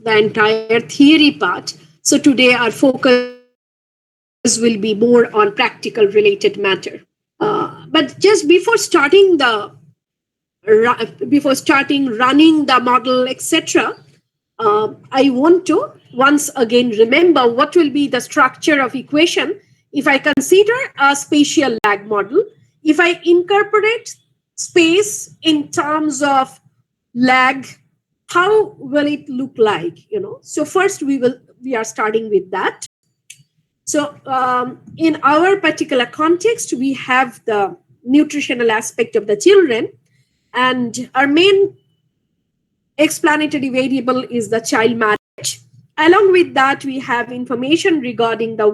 the entire theory part. So today our focus will be more on practical related matter. But just before starting running the model, etc., I want to once again remember what will be the structure of equation if I consider a spatial lag model. If I incorporate space in terms of lag, how will it look like? So first we are starting with that. So in our particular context, we have the nutritional aspect of the children, and our main explanatory variable is the child marriage. Along with that, we have information regarding the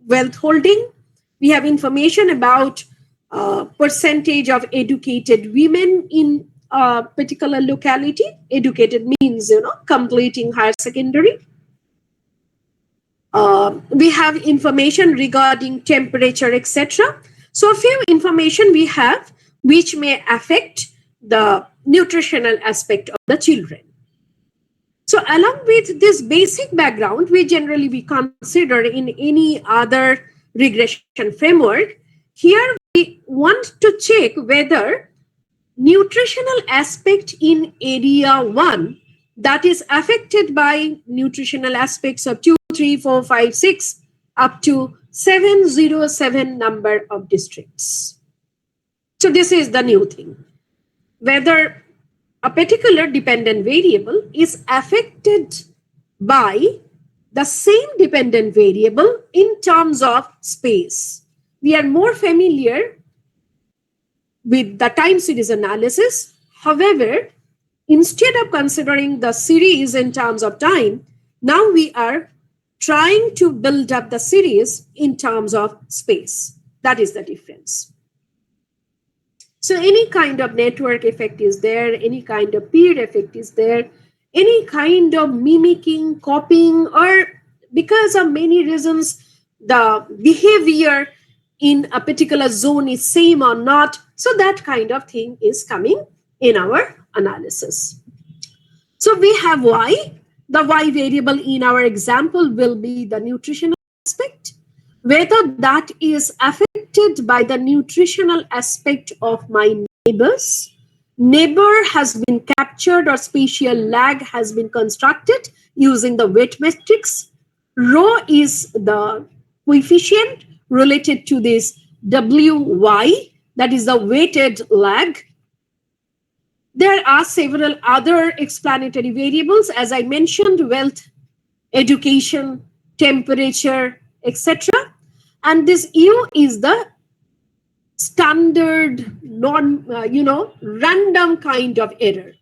wealth holding. We have information about percentage of educated women in a particular locality. Educated means completing higher secondary. We have information regarding temperature, etc. So a few information we have which may affect the nutritional aspect of the children. So along with this basic background, we consider in any other regression framework. Here we want to check whether nutritional aspect in area 1, that is affected by nutritional aspects of 2, 3, 4, 5, 6 up to 707 number of districts. So this is the new thing. Whether a particular dependent variable is affected by the same dependent variable in terms of space. We are more familiar with the time series analysis. However, instead of considering the series in terms of time, now we are trying to build up the series in terms of space. That is the difference. So any kind of network effect is there, any kind of peer effect is there, any kind of mimicking, copying, or because of many reasons, the behavior in a particular zone is same or not. So that kind of thing is coming in our analysis. So we have Y. The Y variable in our example will be the nutritional aspect. Whether that is affected by the nutritional aspect of my neighbors, neighbor has been captured or spatial lag has been constructed using the weight matrix. Rho is the coefficient related to this WY, that is the weighted lag. There are several other explanatory variables, as I mentioned, wealth, education, temperature, etc. And this U is the standard random kind of error.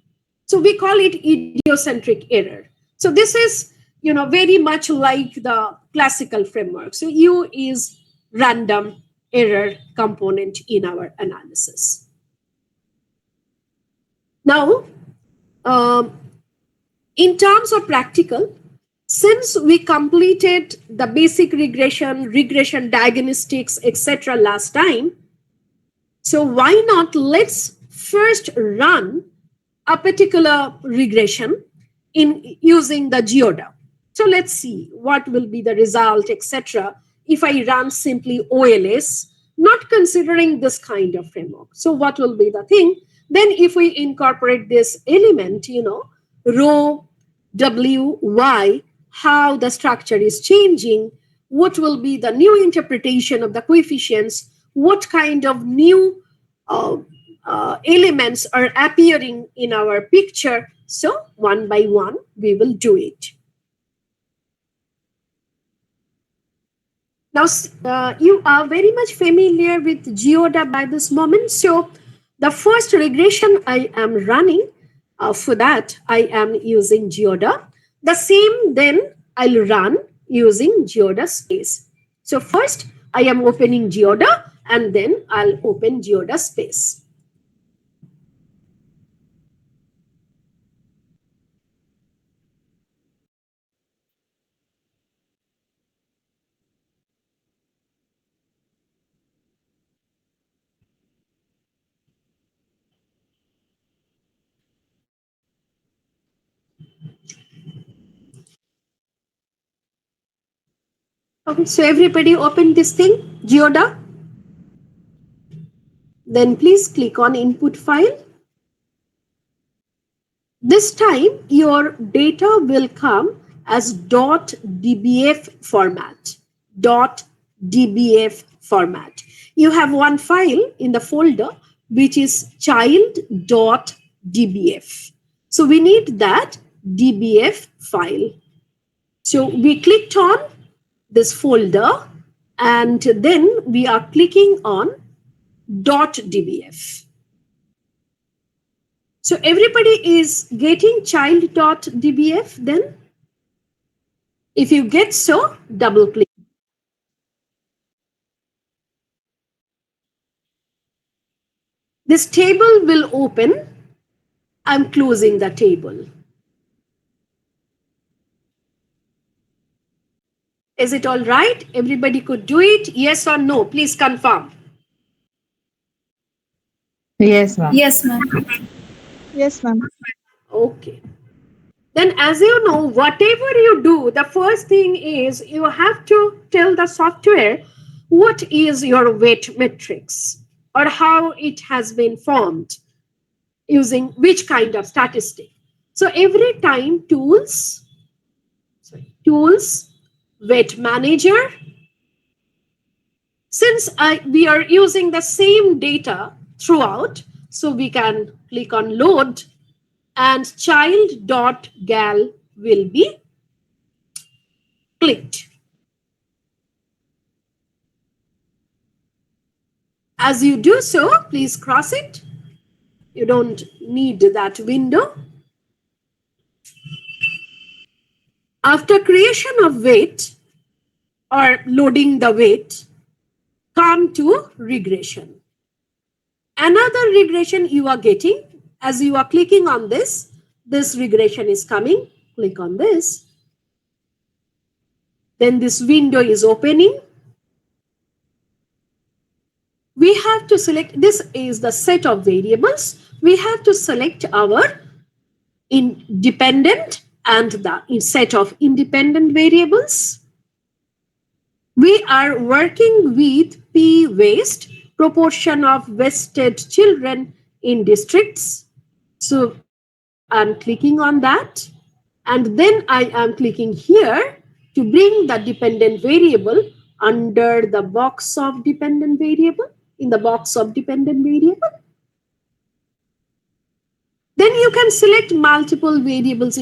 So we call it idiocentric error. So this is very much like the classical framework. So U is random error component in our analysis. Now, in terms of practical, since we completed the basic regression diagnostics, etc. last time, so why not let's first run a particular regression in using the Geoda. So let's see what will be the result, etc. if I run simply OLS, not considering this kind of framework. So what will be the thing? Then if we incorporate this element, rho, W, Y, how the structure is changing, what will be the new interpretation of the coefficients, what kind of new elements are appearing in our picture. So one by one, we will do it. Now, you are very much familiar with Geoda by this moment. So the first regression I am running, for that, I am using Geoda. The same then I'll run using Geoda space. So first I am opening Geoda and then I'll open Geoda space. Okay, so everybody open this thing, Geoda. Then please click on input file. This time your data will come as .dbf format. .dbf format. You have one file in the folder which is child.dbf. So we need that dbf file. So we clicked on this folder and then we are clicking on .dbf. So everybody is getting child.dbf then? If you get so, double click. This table will open. I'm closing the table. Is it all right? Everybody could do it? Yes or no? Please confirm. Yes, ma'am. Yes, ma'am. Yes, ma'am. Okay. Then as you know, whatever you do, the first thing is you have to tell the software what is your weight matrix or how it has been formed using which kind of statistic. So every time tools, weight manager, since we are using the same data throughout, so we can click on load and child.gal will be clicked. As you do so, please cross it. You don't need that window. After creation of weight or loading the weight, come to regression. Another regression you are getting as you are clicking on this regression is coming. Click on this. Then this window is opening. We have to select, this is the set of variables. We have to select our independent and the set of independent variables. We are working with P waste, proportion of wasted children in districts. So I'm clicking on that. And then I am clicking here to bring the dependent variable under the box of dependent variable, in the box of dependent variable. Then you can select multiple variables,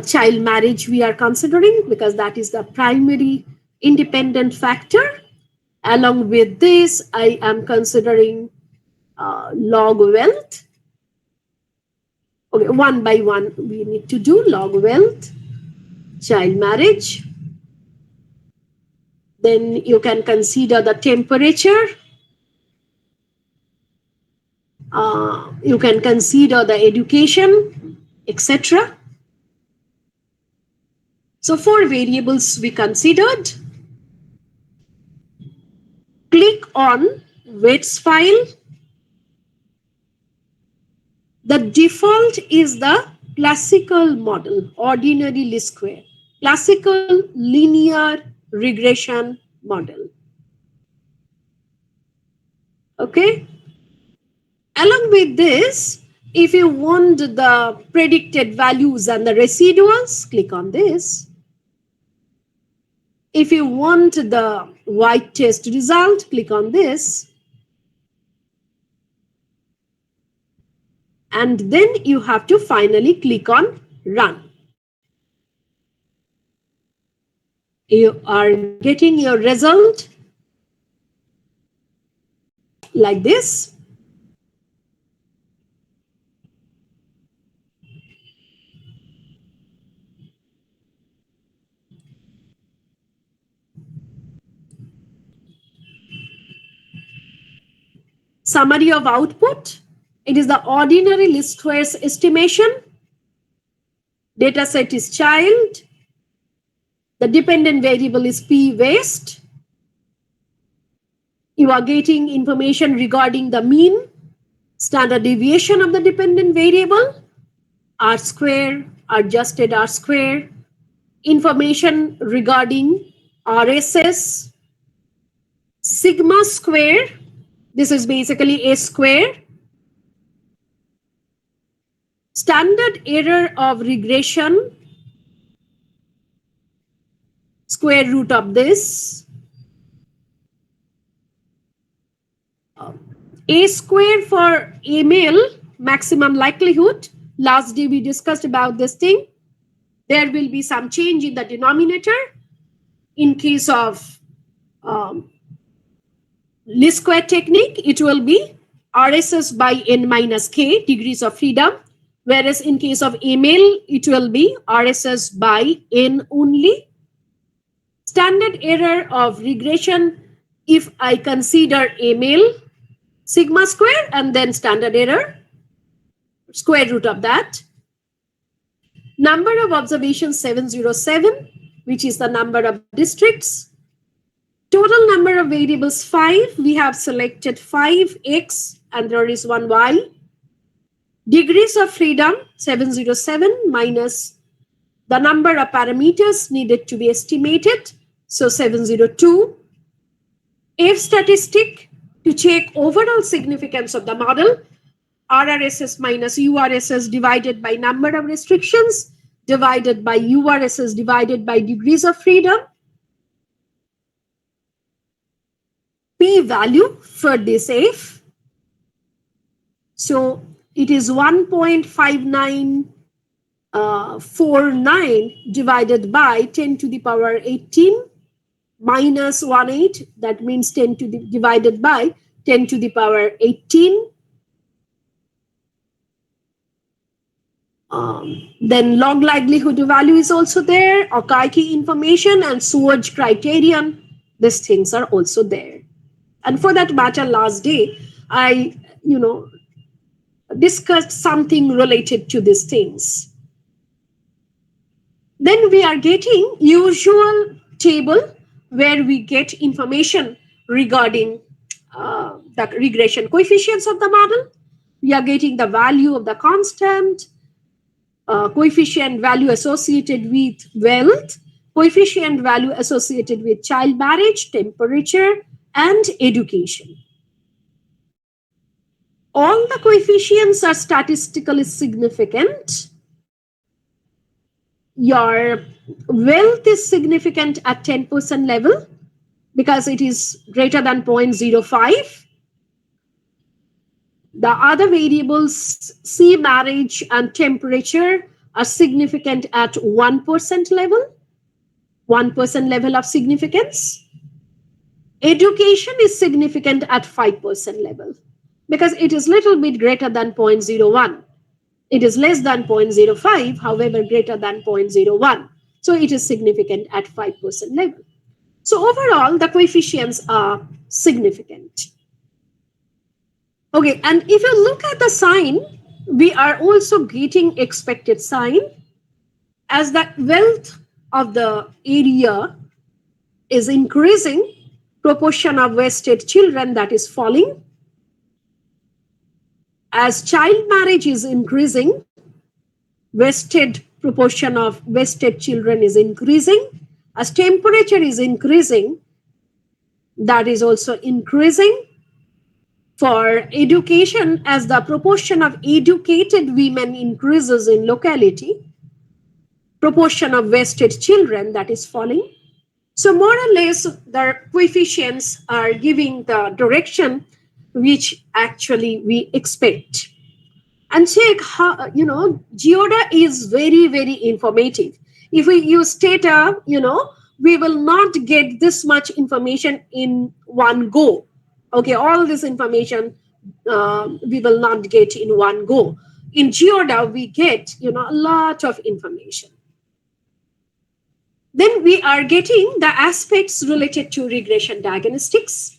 child marriage we are considering because that is the primary independent factor. Along with this, I am considering log wealth. Okay, one by one, we need to do log wealth, child marriage. Then you can consider the temperature. You can consider the education, etc. So 4 variables we considered. Click on weights file. The default is the classical model, ordinary least square, classical linear regression model. Okay. Along with this, if you want the predicted values and the residuals, click on this. If you want the white test result, click on this. And then you have to finally click on run. You are getting your result like this. Summary of output. It is the ordinary least squares estimation. Data set is child. The dependent variable is P waste. You are getting information regarding the mean, standard deviation of the dependent variable, R square, adjusted R square, information regarding RSS sigma square, this is basically a square, standard error of regression, square root of this, a square for a male, maximum likelihood. Last day we discussed about this thing. There will be some change in the denominator. In case of least square technique, it will be RSS by n minus k, degrees of freedom. Whereas in case of a male, it will be RSS by n only. Standard error of regression, if I consider a male, sigma square, and then standard error, square root of that. Number of observations 707, which is the number of districts. Total number of variables 5. We have selected 5x and there is one y. Degrees of freedom 707 minus the number of parameters needed to be estimated, so 702. F statistic to check overall significance of the model, RRSS minus URSS divided by number of restrictions divided by URSS divided by degrees of freedom. P value for this F. So it is 1.5949 divided by 10 to the power 18 minus 18. That means 10 to the divided by 10 to the power 18. Then log likelihood value is also there, Okaiki information and Swodge criterion. These things are also there. And for that matter, last day, I, discussed something related to these things. Then we are getting usual table where we get information regarding the regression coefficients of the model. We are getting the value of the constant, coefficient value associated with wealth, coefficient value associated with child marriage, temperature, and education. All the coefficients are statistically significant. Your wealth is significant at 10% level because it is greater than 0.05. The other variables, C, marriage, and temperature, are significant at 1% level, 1% level of significance. Education is significant at 5% level because it is little bit greater than 0.01. It is less than 0.05, however, greater than 0.01. So it is significant at 5% level. So overall, the coefficients are significant. Okay, and if you look at the sign, we are also getting expected sign as the wealth of the area is increasing, proportion of wasted children that is falling. As child marriage is increasing, proportion of wasted children is increasing. As temperature is increasing, that is also increasing. For education, as the proportion of educated women increases in locality, proportion of wasted children that is falling. So more or less, the coefficients are giving the direction which actually we expect. And check how, Geoda is very, very informative. If we use Stata, we will not get this much information in one go. Okay, all this information we will not get in one go. In Geoda, we get, a lot of information. Then we are getting the aspects related to regression diagnostics.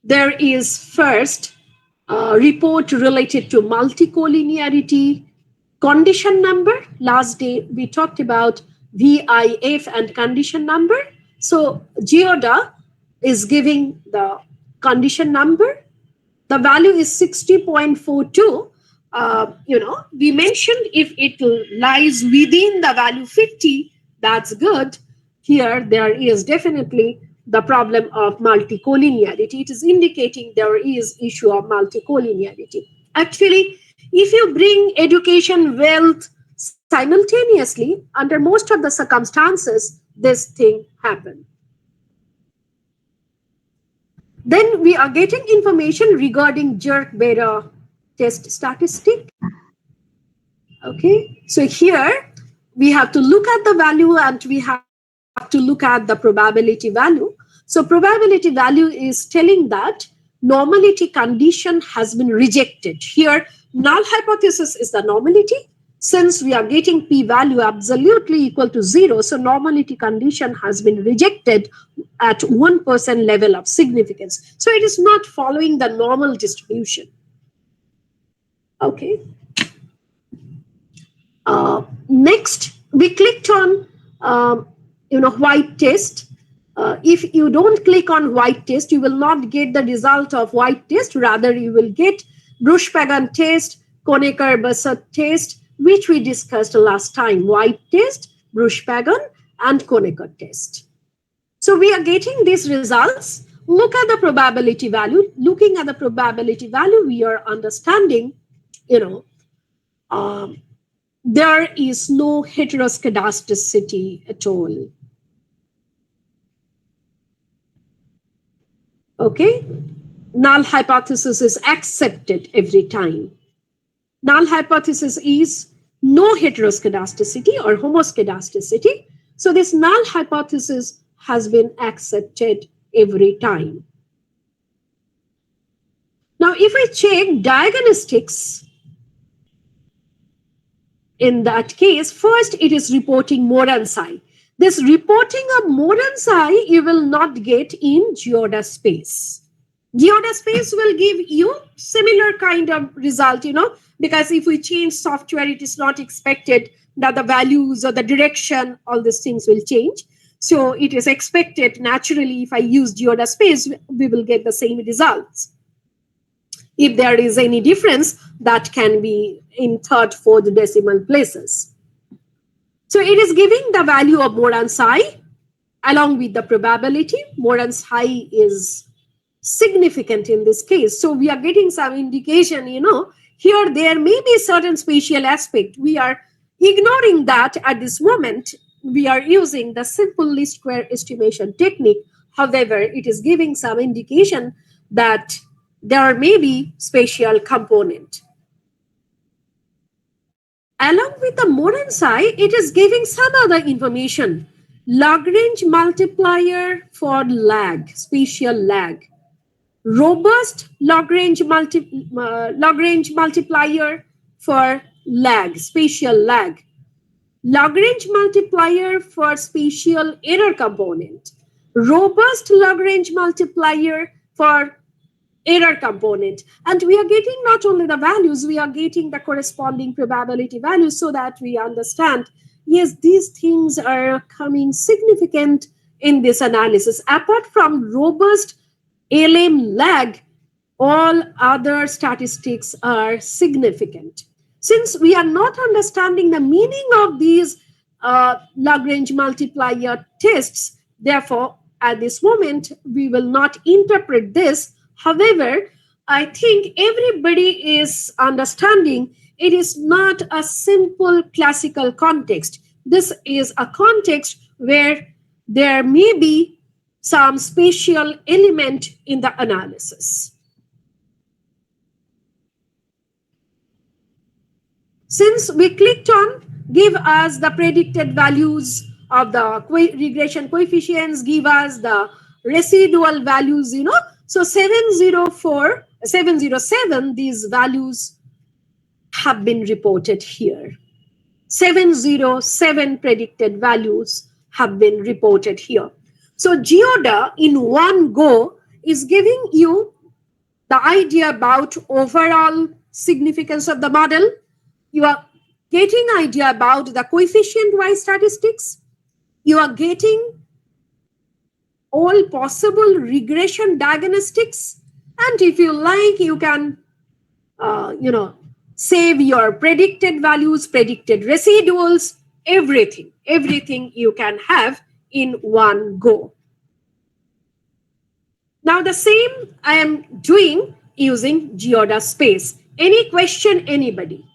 There is first a report related to multicollinearity, condition number. Last day we talked about VIF and condition number. So Geoda is giving the condition number. The value is 60.42. We mentioned if it lies within the value 50, that's good. here there is definitely the problem of multicollinearity. It is indicating there is issue of multicollinearity. Actually, if you bring education, wealth simultaneously, under most of the circumstances, this thing happen. Then we are getting information regarding jerk-bearer test statistic. Okay, so here we have to look at the value and we have to look at the probability value. So probability value is telling that normality condition has been rejected. Here, null hypothesis is the normality. Since we are getting p-value absolutely equal to 0, so normality condition has been rejected at 1% level of significance. So it is not following the normal distribution. Okay. Next, we clicked on white test. If you don't click on white test, you will not get the result of white test. Rather, you will get Bruch-Pagan test, Konecker-Bassett test, which we discussed last time. White test, Bruch-Pagan, and Konecker test. So we are getting these results. Look at the probability value. Looking at the probability value, we are understanding, there is no heteroscedasticity at all. Okay? Null hypothesis is accepted every time. Null hypothesis is no heteroscedasticity or homoscedasticity. So this null hypothesis has been accepted every time. Now, if I check diagnostics, in that case, first it is reporting Moran-Sai. This reporting of Moran-Sai you will not get in Geoda space. Geoda space will give you similar kind of result, because if we change software, it is not expected that the values or the direction, all these things will change. So it is expected naturally if I use Geoda space, we will get the same results. If there is any difference, that can be in third, fourth decimal places. So it is giving the value of Moran-Sai along with the probability. Moran-Sai is significant in this case. So we are getting some indication, here there may be certain spatial aspect. We are ignoring that at this moment. We are using the simple least square estimation technique. However, it is giving some indication that there may be spatial component. Along with the Moran-Sai, it is giving some other information. Lagrange multiplier for lag, spatial lag. Robust Lagrange multiplier for lag, spatial lag. Lagrange multiplier for spatial error component. Robust Lagrange multiplier for error component. And we are getting not only the values, we are getting the corresponding probability values so that we understand, yes, these things are coming significant in this analysis. Apart from robust LM lag, all other statistics are significant. Since we are not understanding the meaning of these Lagrange multiplier tests, therefore, at this moment, we will not interpret this. However, I think everybody is understanding it is not a simple classical context. This is a context where there may be some spatial element in the analysis. Since we clicked on give us the predicted values of the regression coefficients, give us the residual values, So 704, 707, these values have been reported here. 707 predicted values have been reported here. So Geoda in one go is giving you the idea about overall significance of the model. You are getting idea about the coefficient-wise statistics. You are getting all possible regression diagnostics. And if you like, you can, save your predicted values, predicted residuals, everything you can have in one go. Now the same I am doing using Geoda space. Any question, anybody?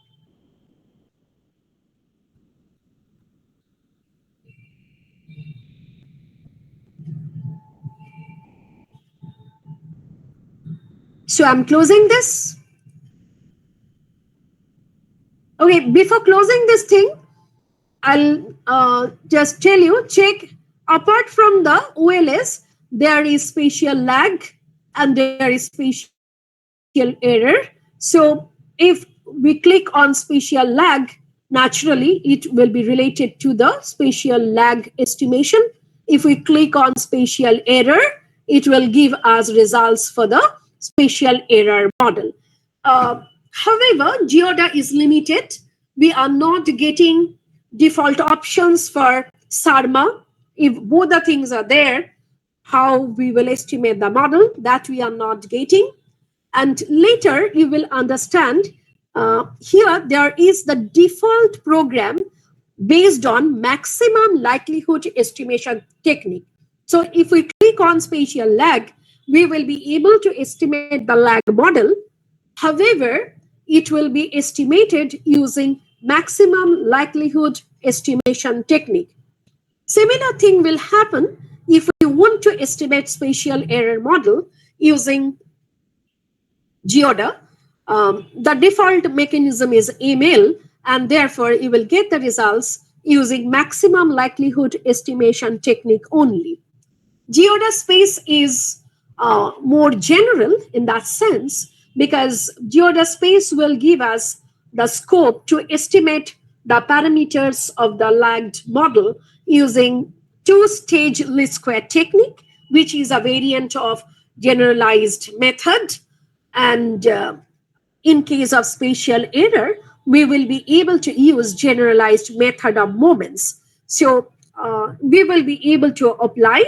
So I'm closing this. Okay, before closing this thing, I'll just tell you, check apart from the OLS, there is spatial lag and there is spatial error. So if we click on spatial lag, naturally it will be related to the spatial lag estimation. If we click on spatial error, it will give us results for the spatial error model. However, Geoda is limited. We are not getting default options for SARMA. If both the things are there, how we will estimate the model, that we are not getting. And later you will understand, here there is the default program based on maximum likelihood estimation technique. So if we click on spatial lag, we will be able to estimate the lag model. However, it will be estimated using maximum likelihood estimation technique. Similar thing will happen if we want to estimate spatial error model using Geoda. The default mechanism is email, and therefore you will get the results using maximum likelihood estimation technique only. Geoda space is more general in that sense, because Geoda space will give us the scope to estimate the parameters of the lagged model using two-stage least square technique, which is a variant of generalized method. And in case of spatial error, we will be able to use generalized method of moments. So we will be able to apply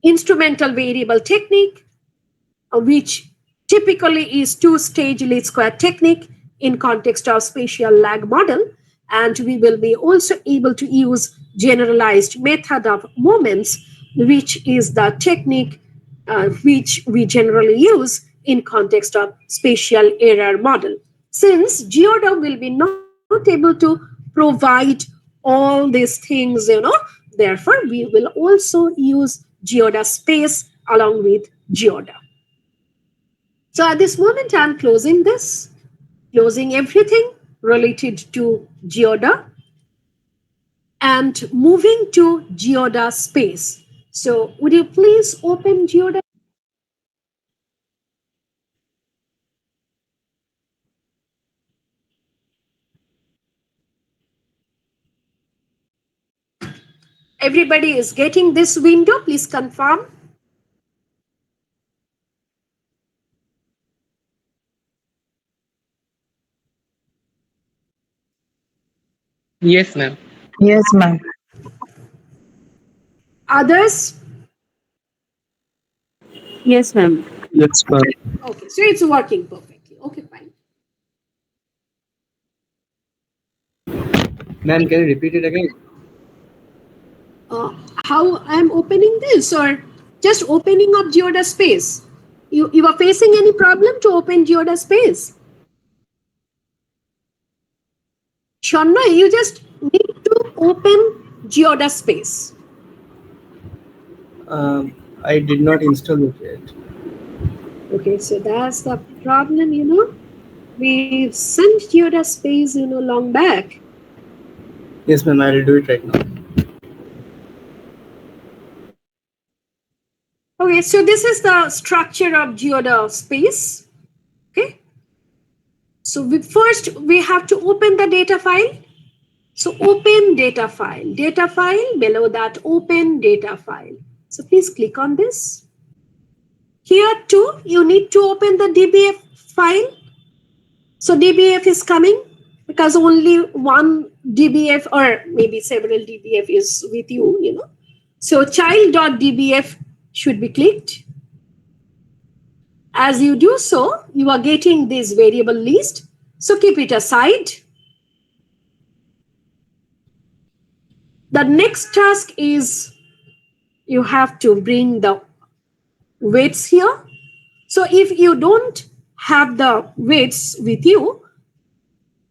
instrumental variable technique, which typically is two-stage least square technique in context of spatial lag model. And we will be also able to use generalized method of moments, which is the technique which we generally use in context of spatial error model. Since Geoda will be not able to provide all these things, therefore we will also use Geoda space along with Geoda. So at this moment, I'm closing this, closing everything related to Geoda and moving to Geoda space. So would you please open Geoda? Everybody is getting this window. Please confirm. Yes, ma'am. Yes, ma'am. Others? Yes, ma'am. Yes, ma'am. Okay, so it's working perfectly. Okay, fine. Ma'am, can you repeat it again? Uh, how I'm opening this, or just opening up Geoda space? You are facing any problem to open Geoda space? Shanna, you just need to open Geoda space. I did not install it yet. Okay, so that's the problem. We've sent Geoda space, long back. Yes, ma'am, I will do it right now. Okay, so this is the structure of Geoda space. Okay, so first we have to open the data file. So open data file, below that open data file. So please click on this. Here too, you need to open the DBF file. So DBF is coming because only one DBF or maybe several DBF is with you. So child.dbf should be clicked. As you do so, you are getting this variable list. So keep it aside. The next task is you have to bring the weights here. So if you don't have the weights with you,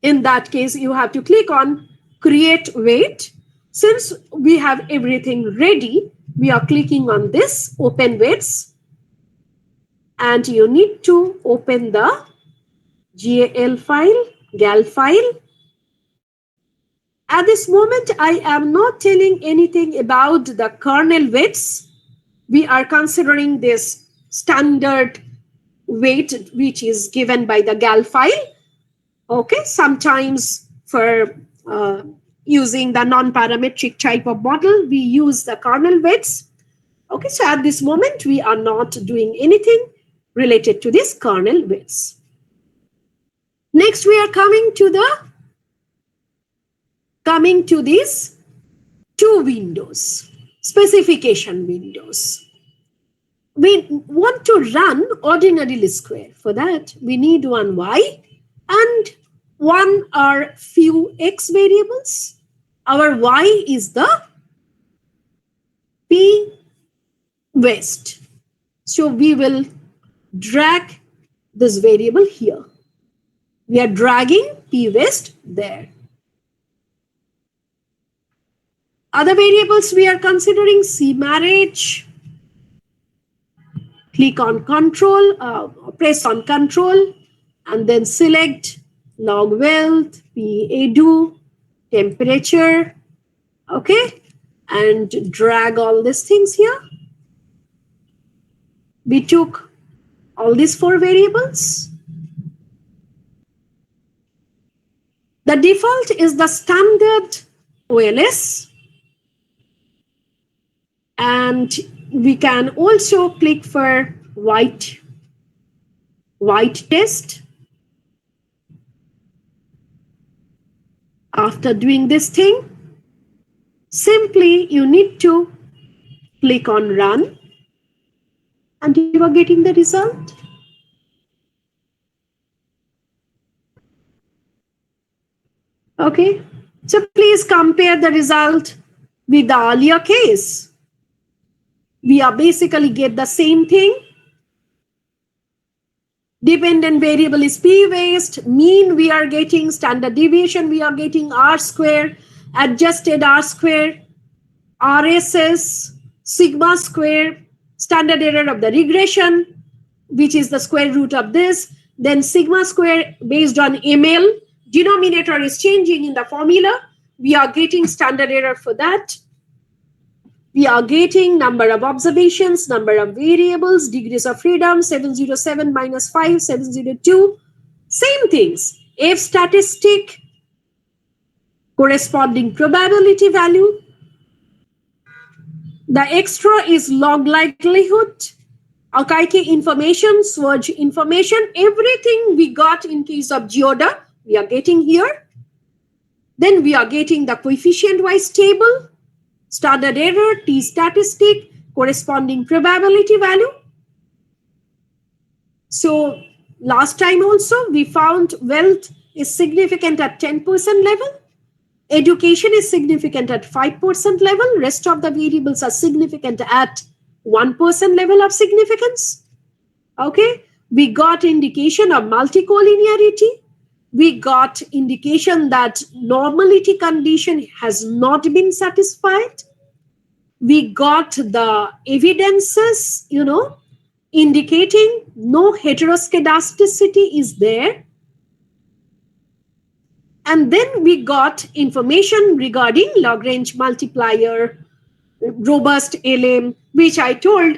in that case, you have to click on create weight. Since we have everything ready, we are clicking on this open weights, and you need to open the GAL file. At this moment, I am not telling anything about the kernel weights. We are considering this standard weight which is given by the GAL file. Okay, sometimes for using the non-parametric type of model, we use the kernel weights. Okay, so at this moment, we are not doing anything related to this kernel weights. Next, we are coming to these two windows, specification windows. We want to run ordinary least square. For that, we need one y and one or few x variables. Our y is the p west. So we will drag this variable here. We are dragging p west there. Other variables we are considering C marriage. Click on control, press on control, and then select log wealth, P edu, temperature, okay, and drag all these things here. We took all these four variables. The default is the standard OLS, and we can also click for white test. After doing this thing, simply you need to click on run, and you are getting the result. Okay, so please compare the result with the earlier case. We are basically get the same thing. Dependent variable is p waste, mean we are getting, standard deviation we are getting r square, adjusted r square, RSS, sigma square, standard error of the regression, which is the square root of this, then sigma square based on ML, denominator is changing in the formula, we are getting standard error for that. We are getting number of observations, number of variables, degrees of freedom, 707 minus 5, 702, same things. F statistic, corresponding probability value. The extra is log likelihood, Akaike information, Swatch information, everything we got in case of Geoda, we are getting here. Then we are getting the coefficient-wise table, standard error, T statistic, corresponding probability value. So last time also we found wealth is significant at 10% level. Education is significant at 5% level. Rest of the variables are significant at 1% level of significance. Okay, we got indication of multicollinearity. We got indication that normality condition has not been satisfied. We got the evidences, indicating no heteroscedasticity is there. And then we got information regarding Lagrange multiplier, robust LM, which I told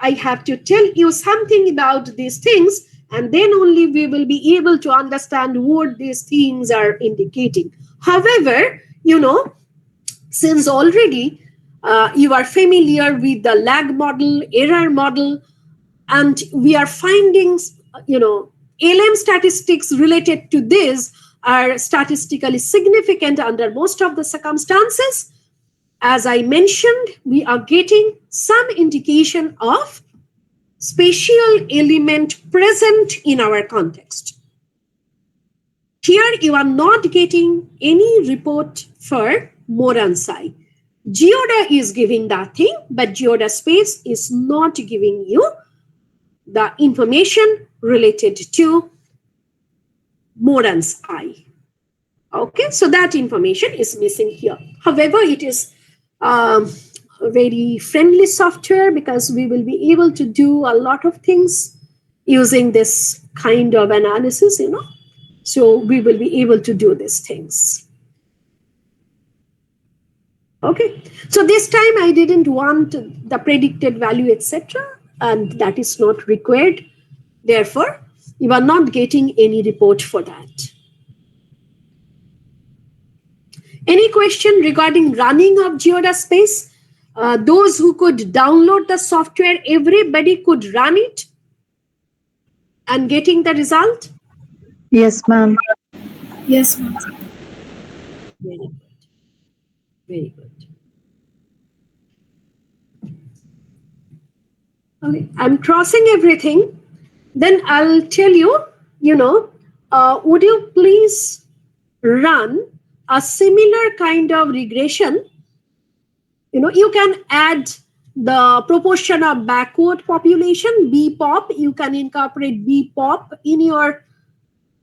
I have to tell you something about these things, and then only we will be able to understand what these things are indicating. However, since already you are familiar with the lag model, error model, and we are finding, LM statistics related to this are statistically significant under most of the circumstances. As I mentioned, we are getting some indication of spatial element present in our context. Here you are not getting any report for Moransai. Geoda is giving that thing, but Geoda space is not giving you the information related to Moran's eye. Okay, so that information is missing here. However, it is a very friendly software because we will be able to do a lot of things using this kind of analysis, So we will be able to do these things. Okay, so this time I didn't want the predicted value, etc., and that is not required. Therefore, you are not getting any report for that. Any question regarding running of Geoda space? Those who could download the software, everybody could run it and getting the result? Yes, ma'am. Yes, ma'am. Very good. Very good. Okay, I'm crossing everything. Then I'll tell you, would you please run a similar kind of regression? You can add the proportion of backward population, BPOP. You can incorporate BPOP in your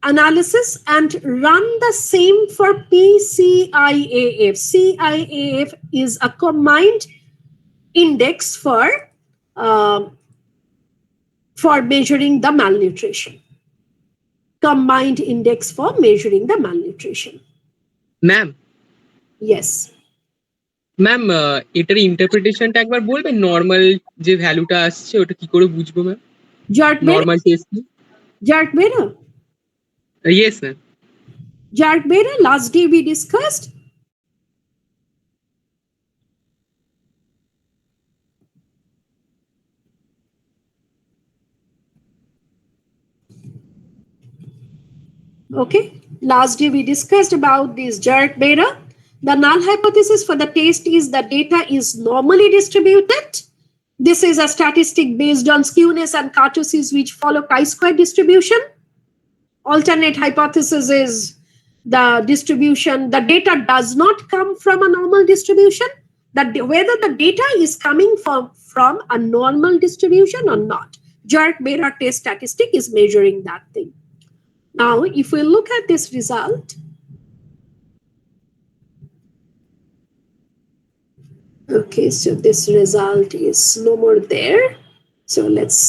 analysis and run the same for PCIAF. CIAF is a combined index for measuring the malnutrition. Combined index for measuring the malnutrition. Ma'am Yes. Ma'am এটার ইন্টারপ্রিটেশনটা একবার বলবেন, normal যে ভ্যালুটা আসছে ওটা কি করে বুঝবো ma'am? Jerk beta? Normal test. Jerk beta? Yes ma'am. Jerk beta, last day we discussed. Okay, last day we discussed about this jerk beta. The null hypothesis for the test is the data is normally distributed. This is a statistic based on skewness and kurtosis which follow chi-square distribution. Alternate hypothesis is the distribution, the data does not come from a normal distribution, that whether the data is coming from a normal distribution or not. Jerk beta test statistic is measuring that thing. Now, if we look at this result, okay, so this result is no more there. So let's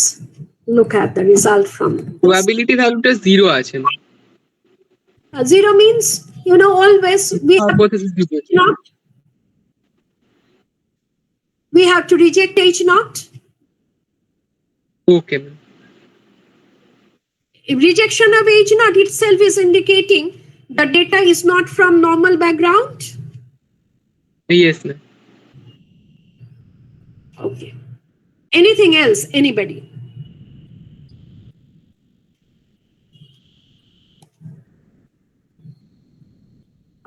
look at the result from this. Probability ভ্যালুটা 0 আছে। 0 means, always Hypothesis distribution. We have to reject H naught. Okay, ma'am. Rejection of H naught itself is indicating the data is not from normal background. Yes, ma'am. Okay. Anything else? Anybody?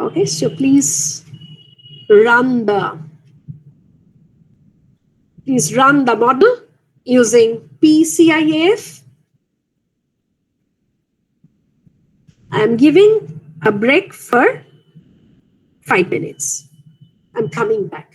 Okay, so please run the model using PCIAF. I'm giving a break for 5 minutes. I'm coming back.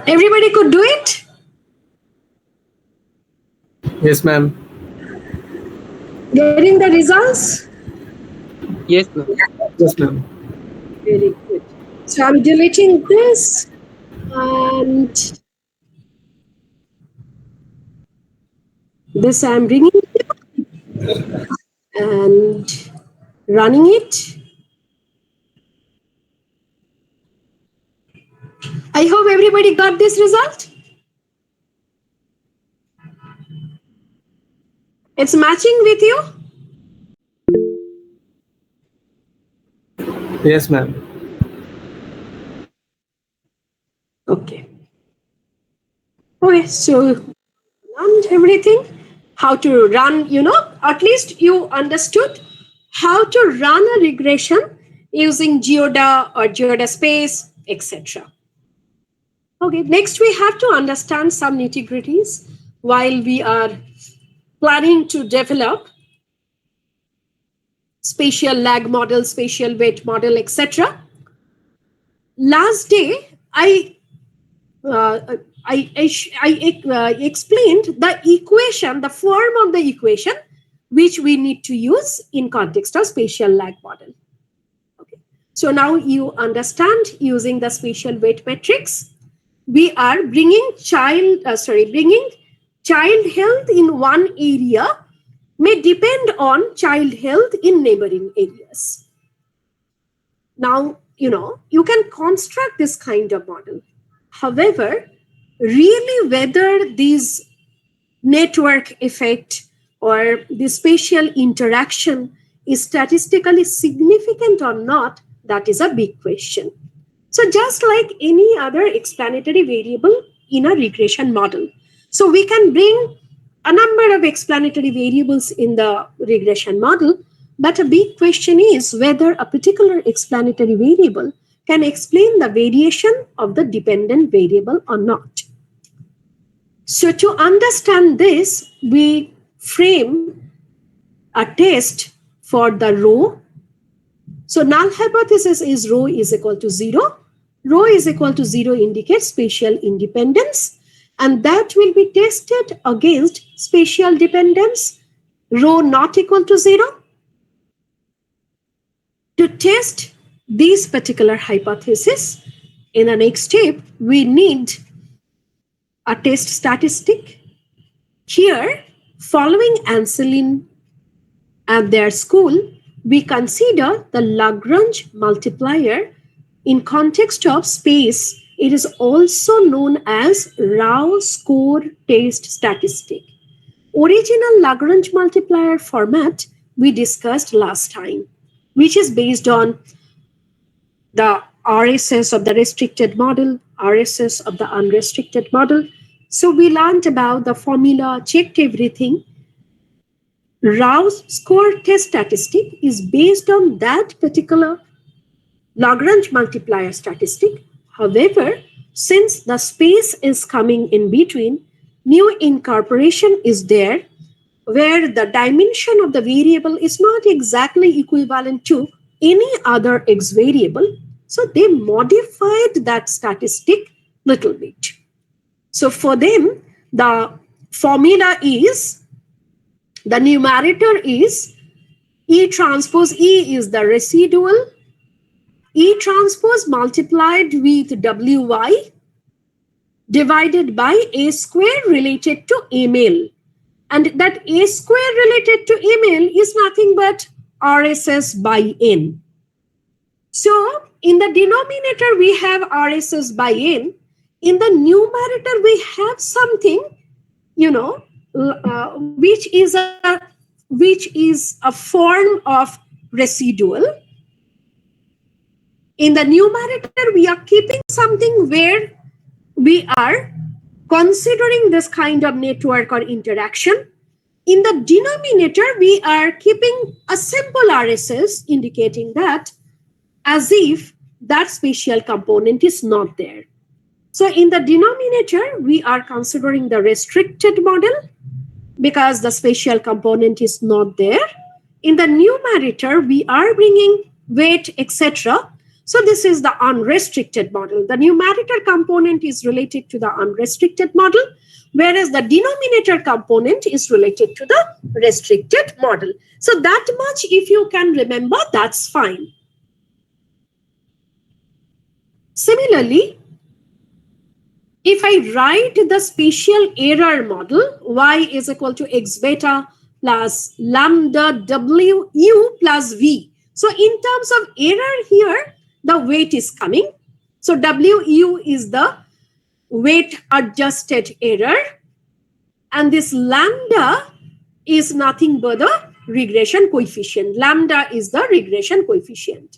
Everybody could do it? Yes, ma'am. Getting the results? Yes, ma'am. Yes, ma'am. Very good. So I'm deleting this and this I'm bringing and running it. I hope everybody got this result. It's matching with you? Yes, ma'am. Okay. Okay, so learned everything. How to run, at least you understood how to run a regression using Geoda or Geoda space, etc. Okay, next we have to understand some nitty-gritties while we are planning to develop spatial lag model, spatial weight model, etc. Last day, uh, I explained the equation, the form of the equation, which we need to use in context of spatial lag model. Okay. So now you understand using the spatial weight matrix, we are bringing child health in one area may depend on child health in neighboring areas. Now, you can construct this kind of model. However, really whether these network effect or the spatial interaction is statistically significant or not, that is a big question. So just like any other explanatory variable in a regression model, so we can bring a number of explanatory variables in the regression model, but a big question is whether a particular explanatory variable can explain the variation of the dependent variable or not. So to understand this, we frame a test for the rho. So null hypothesis is rho is equal to 0. Rho is equal to 0 indicates spatial independence, and that will be tested against spatial dependence, rho not equal to 0. To test this particular hypothesis, in the next step, we need a test statistic. Here, following Anselin at their school, we consider the Lagrange multiplier in context of space. It is also known as Rao score test statistic. Original Lagrange multiplier format we discussed last time, which is based on the RSS of the restricted model, RSS of the unrestricted model. So we learned about the formula, checked everything. Rao's score test statistic is based on that particular Lagrange multiplier statistic. However, since the space is coming in between, new incorporation is there where the dimension of the variable is not exactly equivalent to any other x variable. So they modified that statistic little bit. So for them, the formula is, the numerator is E transpose E is the residual E transpose multiplied with WY divided by A square related to ml. And that A square related to ml is nothing but RSS by N. So in the denominator, we have RSS by N. In the numerator, we have something, which is a form of residual. In the numerator, we are keeping something where we are considering this kind of network or interaction. In the denominator, we are keeping a simple RSS indicating that as if that spatial component is not there. So in the denominator, we are considering the restricted model because the spatial component is not there. In the numerator, we are bringing weight, etc. So this is the unrestricted model. The numerator component is related to the unrestricted model, whereas the denominator component is related to the restricted model. So that much, if you can remember, that's fine. Similarly, if I write the spatial error model, y is equal to x beta plus lambda w u plus v. So in terms of error here, the weight is coming. So wu is the weight adjusted error. And this lambda is nothing but the regression coefficient. Lambda is the regression coefficient.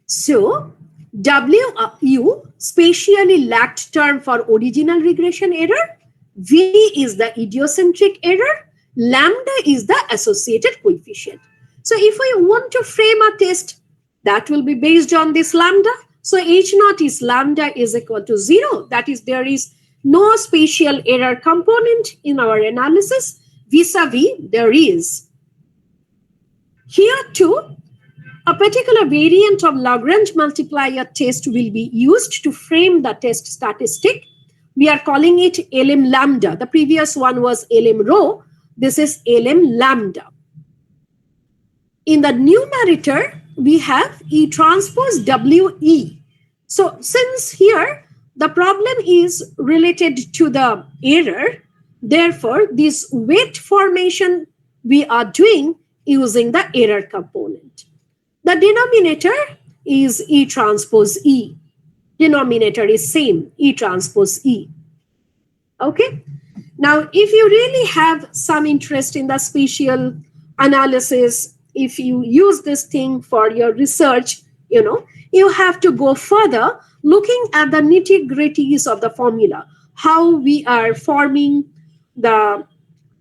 So WU, spatially lagged term for original regression error. V is the idiocentric error. Lambda is the associated coefficient. So if we want to frame a test, that will be based on this lambda. So H naught is lambda is equal to 0. That is, there is no spatial error component in our analysis. Vis-a-vis, there is. Here too, a particular variant of Lagrange multiplier test will be used to frame the test statistic. We are calling it LM lambda. The previous one was LM rho. This is LM lambda. In the numerator, we have E transpose WE. So since here the problem is related to the error, therefore this weight formation we are doing using the error component. The denominator is E transpose E. Denominator is same, E transpose E. Okay. Now, if you really have some interest in the spatial analysis, if you use this thing for your research, you have to go further looking at the nitty-gritties of the formula, how we are forming the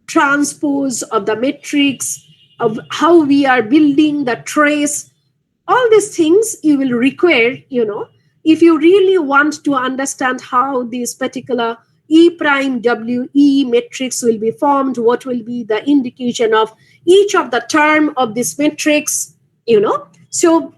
transpose of the matrix, of how we are building the trace. All these things you will require, if you really want to understand how this particular E prime WE matrix will be formed, what will be the indication of each of the term of this matrix, So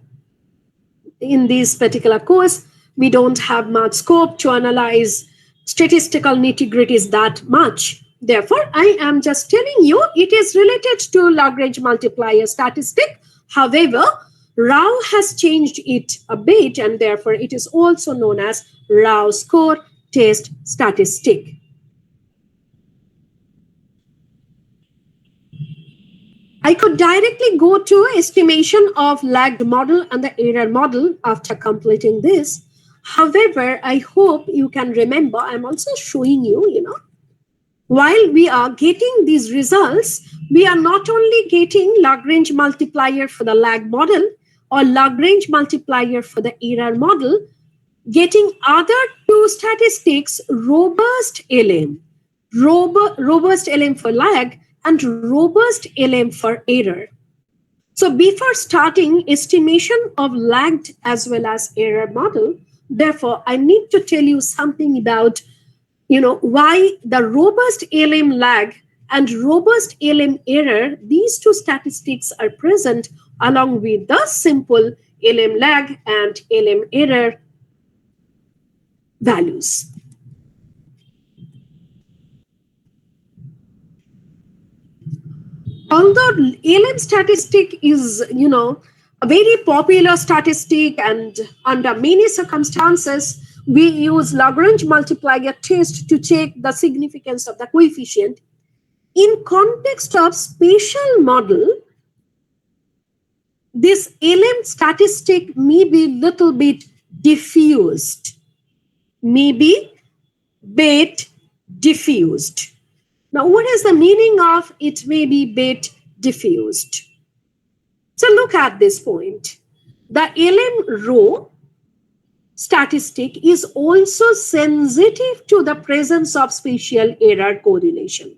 in this particular course, we don't have much scope to analyze statistical nitty-gritties that much. Therefore, I am just telling you it is related to Lagrange multiplier statistic. However, Rao has changed it a bit, and therefore it is also known as Rao score test statistic. I could directly go to estimation of lagged model and the error model after completing this. However, I hope you can remember, I'm also showing you, while we are getting these results, we are not only getting Lagrange multiplier for the lag model or Lagrange multiplier for the error model, getting other two statistics, robust LM for lag and robust LM for error. So before starting estimation of lagged as well as error model, therefore, I need to tell you something about why the robust LM lag and robust LM error, these two statistics are present along with the simple LM lag and LM error values. although ALM statistic is, a very popular statistic, and under many circumstances, we use Lagrange multiplier test to check the significance of the coefficient. In context of spatial model, this ALM statistic may be little bit diffused, maybe bit diffused. Now, what is the meaning of it may be bit diffused? So look at this point. The LM row statistic is also sensitive to the presence of spatial error correlation.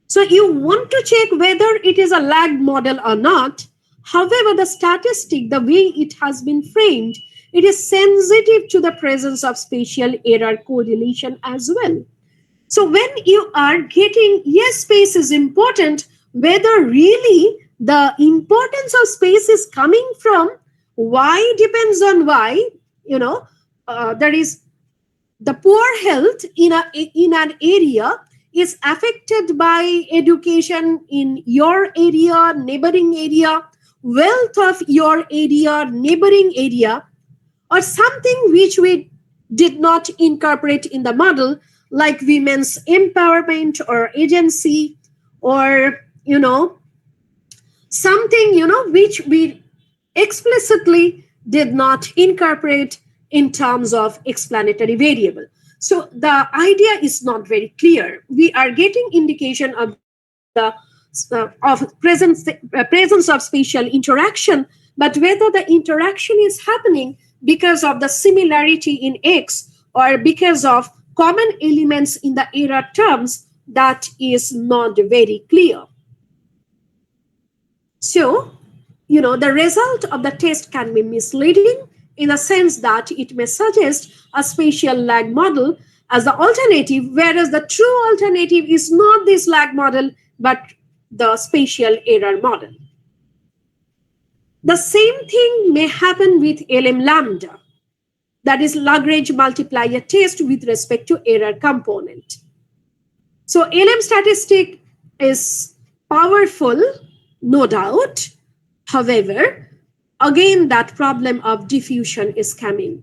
So you want to check whether it is a lag model or not. However, the statistic, the way it has been framed, it is sensitive to the presence of spatial error correlation as well. So when you are getting, yes, space is important, whether really the importance of space is coming from Y depends on Y, there is the poor health in an area is affected by education in your area, neighboring area, wealth of your area, neighboring area, or something which we did not incorporate in the model, like women's empowerment or agency, or something which we explicitly did not incorporate in terms of explanatory variable. So the idea is not very clear. We are getting indication of the presence of spatial interaction, but whether the interaction is happening because of the similarity in X or because of common elements in the error terms, that is not very clear. So, the result of the test can be misleading in the sense that it may suggest a spatial lag model as the alternative, whereas the true alternative is not this lag model, but the spatial error model. The same thing may happen with LM lambda, that is Lagrange multiplier test with respect to error component. So LM statistic is powerful, no doubt. However, again, that problem of diffusion is coming.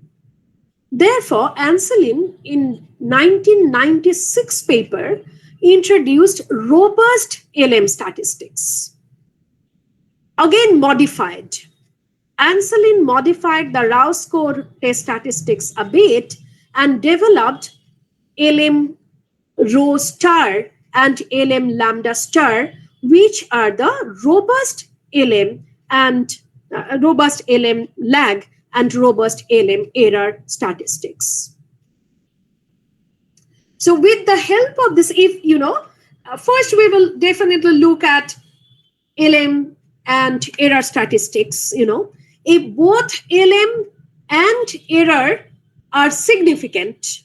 Therefore, Anselin in 1996 paper introduced robust LM statistics. Again, modified. Anselin modified the Rao score test statistics a bit and developed LM rho star and LM lambda star, which are the robust LM and robust LM lag and robust LM error statistics. So with the help of this, if first we will definitely look at LM and error statistics. If both LM and error are significant,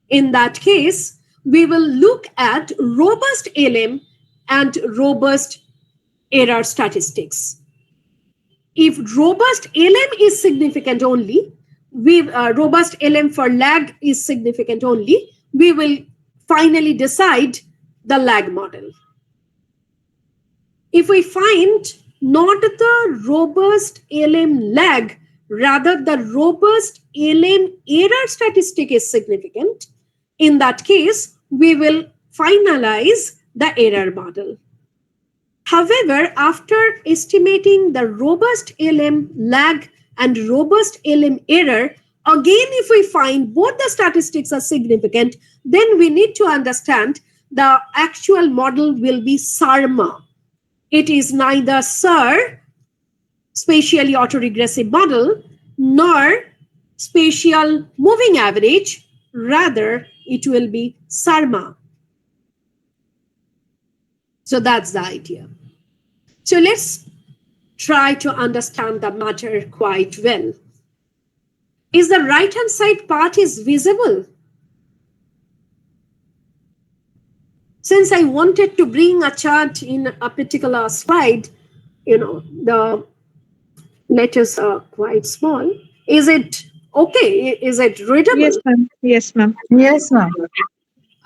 in that case, we will look at robust LM and robust error statistics. If robust LM is significant only, robust LM for lag is significant only, we will finally decide the lag model. If we find not the robust LM lag, rather the robust LM error statistic is significant, in that case, we will finalize the error model. However, after estimating the robust LM lag and robust LM error, again, if we find both the statistics are significant, then we need to understand the actual model will be SARMA. It is neither SAR, spatially autoregressive model, nor spatial moving average. Rather, it will be SARMA. So that's the idea. So let's try to understand the matter quite well. Is the right-hand side part is visible? Since I wanted to bring a chart in a particular slide, the letters are quite small. Is it okay? Is it readable? Yes, ma'am. Yes, ma'am. Yes, ma'am.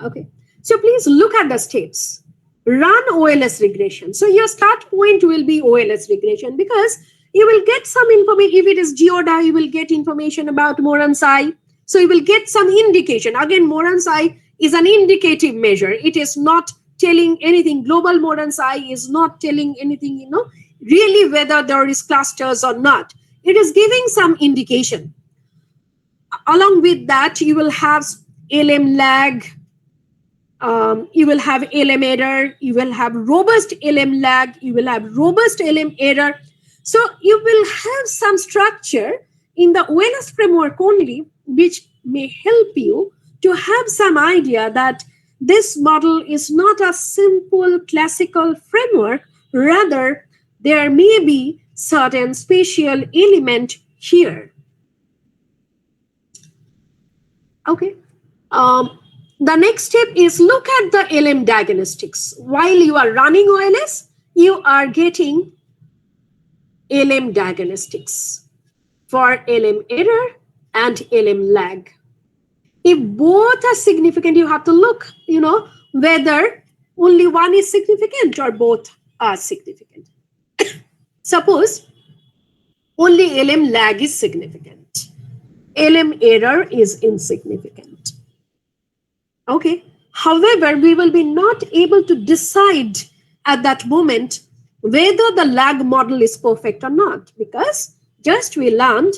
Okay. So please look at the steps. run OLS regression. So your start point will be OLS regression, because you will get some information. If it is geoda, you will get information about Moran psi. So you will get some indication. Again, Moran psi is an indicative measure. It is not telling anything. Global Moran psi is not telling anything, really whether there is clusters or not. It is giving some indication. Along with that, you will have LM lag, you will have LM error, you will have robust LM lag, you will have robust LM error. So you will have some structure in the OLS framework only, which may help you to have some idea that this model is not a simple classical framework. Rather, there may be certain spatial element here. Okay. The next step is look at the LM diagnostics. While you are running OLS, you are getting LM diagnostics for LM error and LM lag. If both are significant, you have to look, whether only one is significant or both are significant. Suppose only LM lag is significant, LM error is insignificant. Okay. However, we will be not able to decide at that moment whether the lag model is perfect or not, because just we learned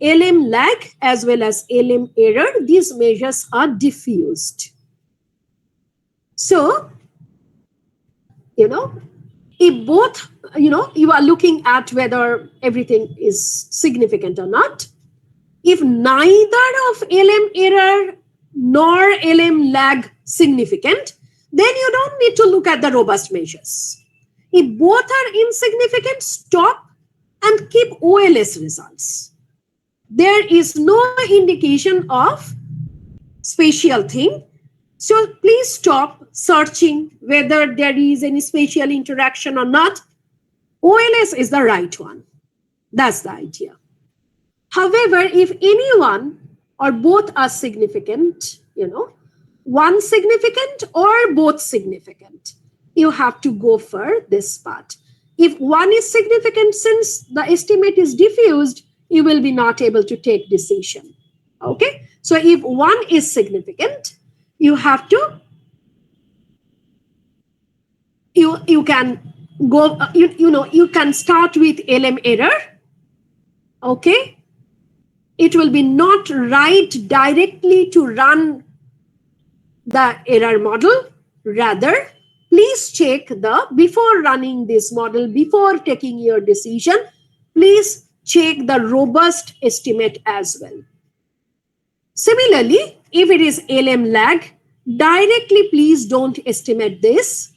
LM lag as well as LM error, these measures are diffused. So, if both, you are looking at whether everything is significant or not, if neither of LM error nor LM lag significant, then you don't need to look at the robust measures. If both are insignificant, stop and keep OLS results. There is no indication of spatial thing. So please stop searching whether there is any spatial interaction or not. OLS is the right one. That's the idea. However, if anyone or both are significant, one significant or both significant, you have to go for this part. If one is significant, since the estimate is diffused, you will be not able to take decision. Okay. So if one is significant, you have to, you can go, you can start with LM error. Okay. It will be not right directly to run the error model. Rather, please check before running this model, before taking your decision, please check the robust estimate as well. Similarly, if it is LM lag, directly please don't estimate this.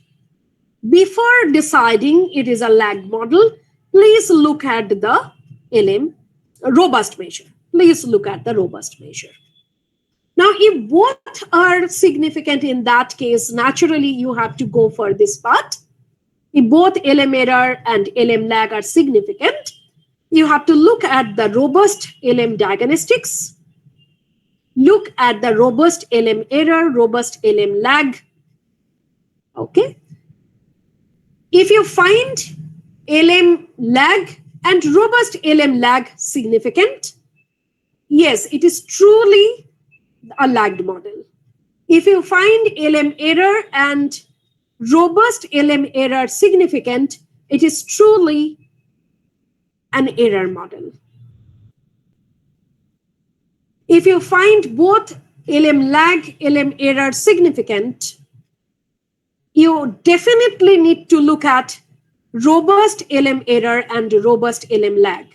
Before deciding it is a lag model, please look at the LM robust measure. Please look at the robust measure. Now, if both are significant in that case, naturally you have to go for this part. If both LM error and LM lag are significant, you have to look at the robust LM diagnostics, look at the robust LM error, robust LM lag. Okay. If you find LM lag and robust LM lag significant, yes, it is truly a lagged model. If you find LM error and robust LM error significant, it is truly an error model. If you find both LM lag, LM error significant, you definitely need to look at robust LM error and robust LM lag.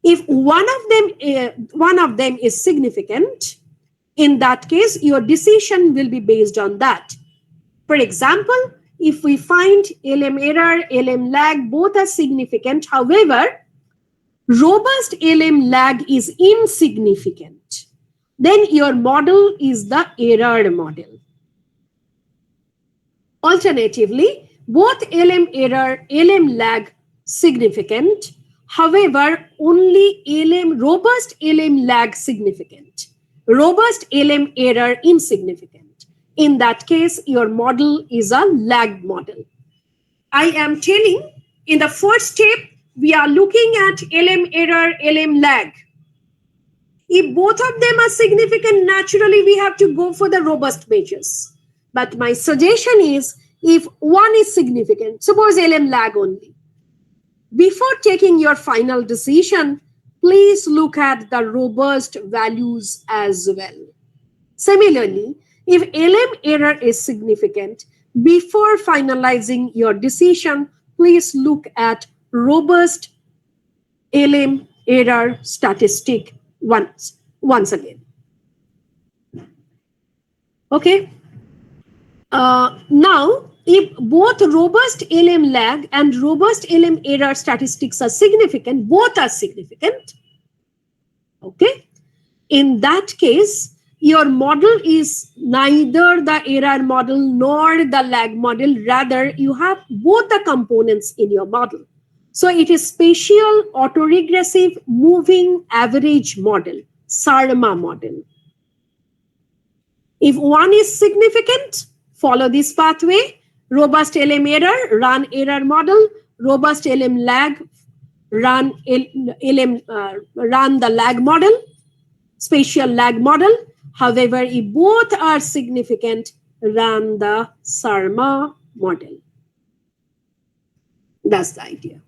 If one of them is significant, in that case, your decision will be based on that. For example, if we find LM error, LM lag, both are significant, however, robust LM lag is insignificant, then your model is the error model. Alternatively, both LM error, LM lag significant, however, only robust LM lag significant, robust LM error insignificant. In that case, your model is a lag model. I am telling in the first step, we are looking at LM error, LM lag. If both of them are significant, naturally we have to go for the robust measures. But my suggestion is, if one is significant, suppose LM lag only, before taking your final decision, please look at the robust values as well. Similarly, if LM error is significant, before finalizing your decision, please look at robust LM error statistic once again. Okay. Now, if both robust LM lag and robust LM error statistics are significant, both are significant. Okay. In that case, your model is neither the error model nor the lag model. Rather, you have both the components in your model. So it is spatial autoregressive moving average model, SARMA model. If one is significant, follow this pathway. Robust LM error, run error model. Robust LM lag, run the lag model, spatial lag model. However, if both are significant, run the SARMA model. That's the idea.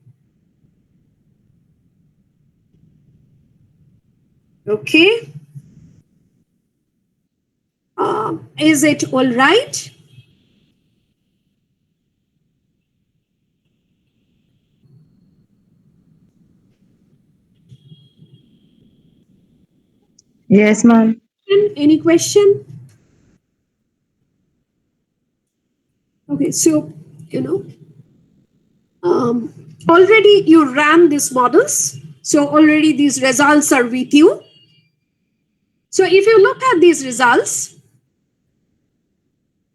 Okay. Is it all right? Yes, ma'am. Any question? Okay, so, already you ran these models. So already these results are with you. So if you look at these results,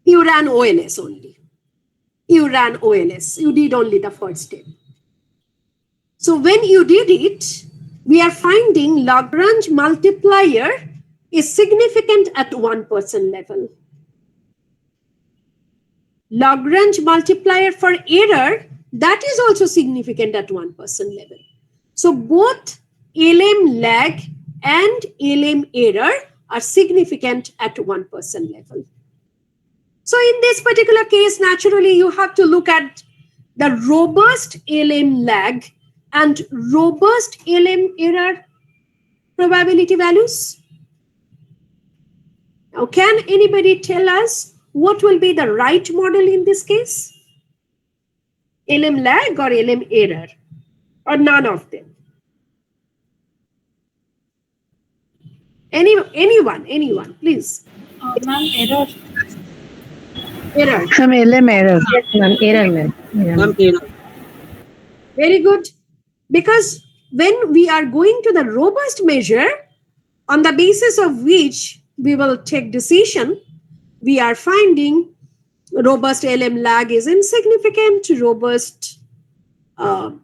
you ran OLS only. You ran OLS. You did only the first step. So when you did it, we are finding Lagrange multiplier is significant at 1% level. Lagrange multiplier for error, that is also significant at 1% level. So both LM lag and LM error are significant at 1% level. So in this particular case, naturally, you have to look at the robust LM lag and robust LM error probability values. Now, can anybody tell us what will be the right model in this case? LM lag or LM error, or none of them? Anyone, please. Ma'am, error. Error. Ma'am, LM error. Yes, ma'am. Error, ma'am. Ma'am, error. Very good. Because when we are going to the robust measure, on the basis of which we will take decision, we are finding robust LM lag is insignificant, robust LM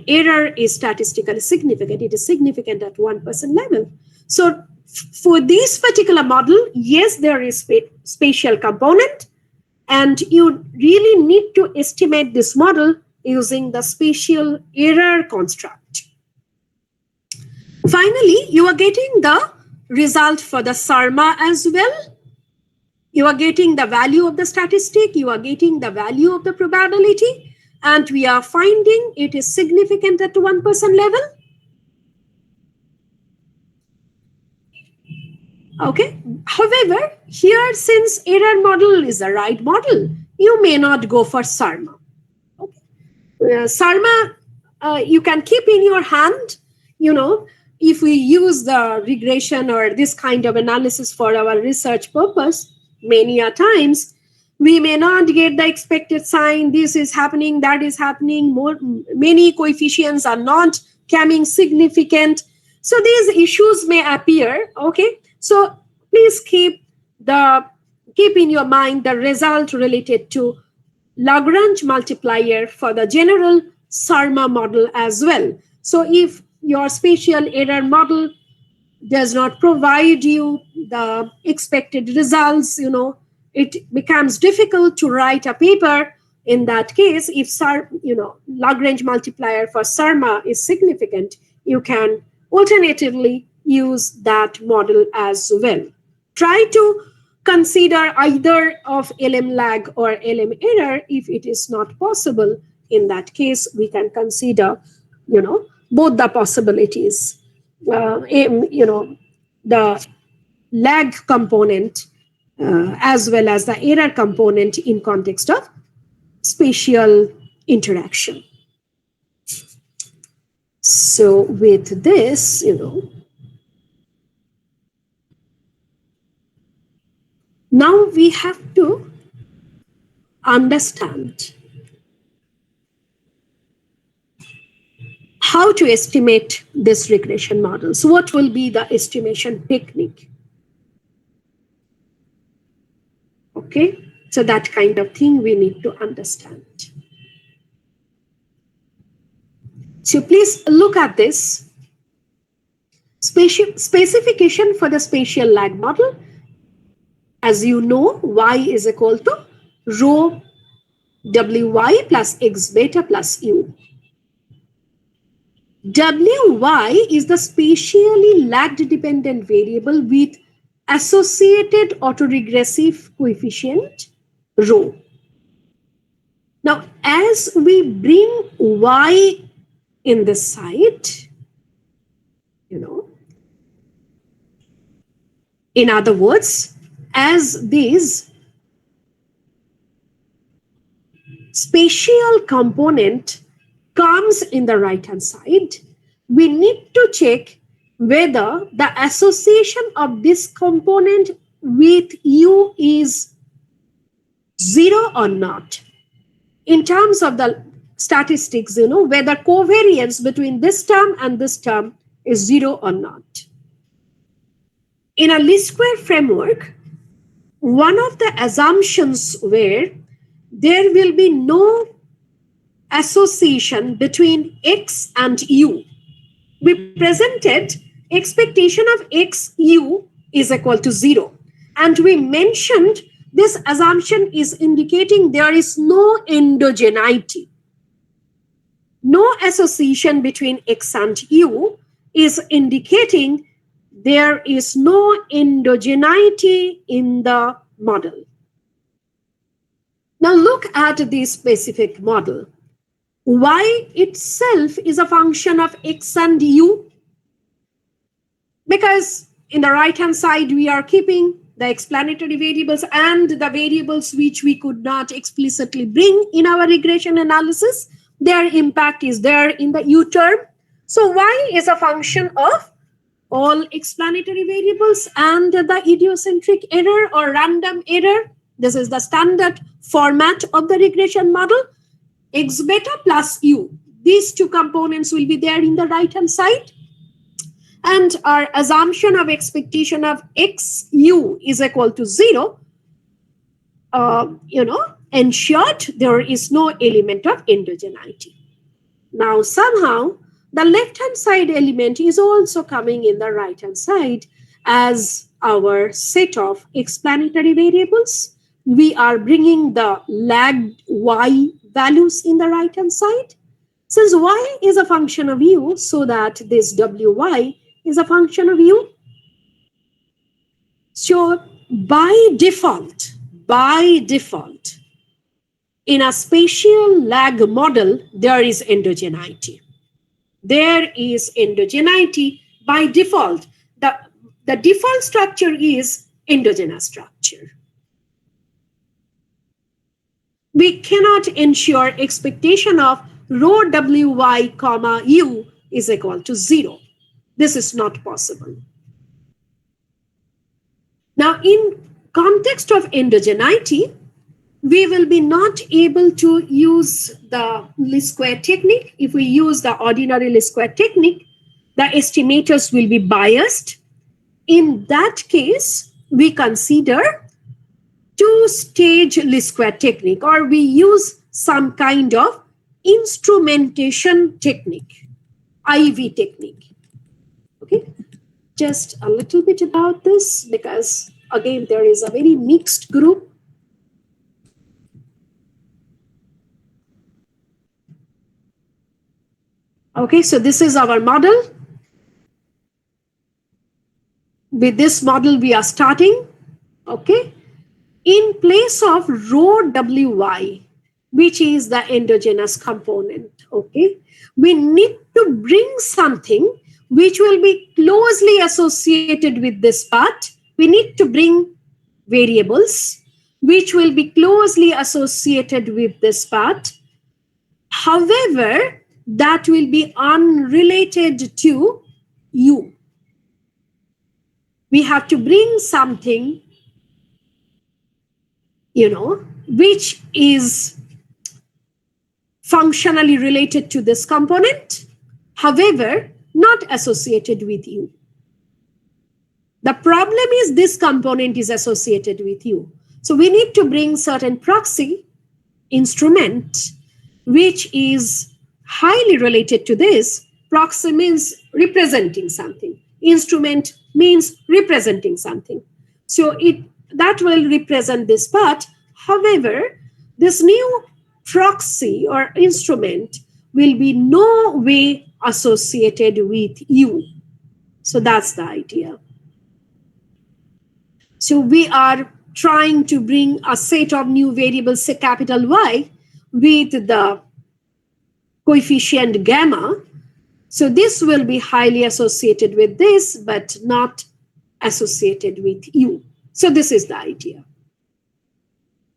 error is statistically significant. It is significant at 1% level. So for this particular model, yes, there is spatial component, and you really need to estimate this model using the spatial error construct. Finally, you are getting the result for the SARMA as well. You are getting the value of the statistic, you are getting the value of the probability, and we are finding it is significant at 1% level. Okay. However, here, since error model is the right model, you may not go for SARMA. Okay. SARMA, you can keep in your hand, if we use the regression or this kind of analysis for our research purpose, many a times, we may not get the expected sign, this is happening, that is happening, many coefficients are not coming significant. So these issues may appear, okay? So please keep in your mind the result related to Lagrange multiplier for the general SARMA model as well. So if your spatial error model does not provide you the expected results, it becomes difficult to write a paper. In that case, if Lagrange multiplier for SARMA is significant, you can alternatively use that model as well. Try to consider either of LM lag or LM error. If it is not possible, in that case, we can consider, both the possibilities. The lag component as well as the error component in context of spatial interaction. So with this, now we have to understand how to estimate this regression models. What will be the estimation technique? Okay, so that kind of thing we need to understand. So please look at this. Specification for the spatial lag model. As you know, y is equal to rho wy plus x beta plus u. Wy is the spatially lagged dependent variable with associated autoregressive coefficient rho. Now, as we bring y in this side, in other words, as this spatial component comes in the right hand side, we need to check whether the association of this component with u is 0 or not. In terms of the statistics, whether covariance between this term and this term is 0 or not. In a least square framework, one of the assumptions where there will be no association between x and u. We presented expectation of x u is equal to 0. And we mentioned this assumption is indicating there is no endogeneity. No association between x and u is indicating there is no endogeneity in the model. Now look at this specific model. Y itself is a function of x and u, because in the right hand side we are keeping the explanatory variables and the variables which we could not explicitly bring in our regression analysis. Their impact is there in the u term. So y is a function of all explanatory variables and the idiocentric error or random error. This is the standard format of the regression model. X beta plus u. These two components will be there in the right hand side. And our assumption of expectation of x u is equal to 0, ensured there is no element of endogeneity. Now somehow the left hand side element is also coming in the right hand side as our set of explanatory variables. We are bringing the lagged y values in the right hand side. Since y is a function of u, so that this wy is a function of u. So by default, in a spatial lag model, there is endogeneity. There is endogeneity by default. The default structure is endogenous structure. We cannot ensure expectation of rho wy comma u is equal to 0. This is not possible. Now, in context of endogeneity, we will be not able to use the least square technique. If we use the ordinary least square technique, the estimators will be biased. In that case, we consider two-stage least square technique, or we use some kind of instrumentation technique, IV technique. Okay. just a little bit about this, because again, there is a very mixed group. Okay, so this is our model. With this model, we are starting. Okay, in place of rho wy, which is the endogenous component, okay, we need to bring something which will be closely associated with this part. We need to bring variables which will be closely associated with this part. However, that will be unrelated to you. We have to bring something, which is functionally related to this component, however, not associated with you. The problem is this component is associated with you. So we need to bring certain proxy instrument which is highly related to this. Proxy means representing something. Instrument means representing something. So that will represent this part. However, this new proxy or instrument will be no way associated with you. So that's the idea. So we are trying to bring a set of new variables, say capital Y, with the coefficient gamma. So this will be highly associated with this, but not associated with you. So this is the idea.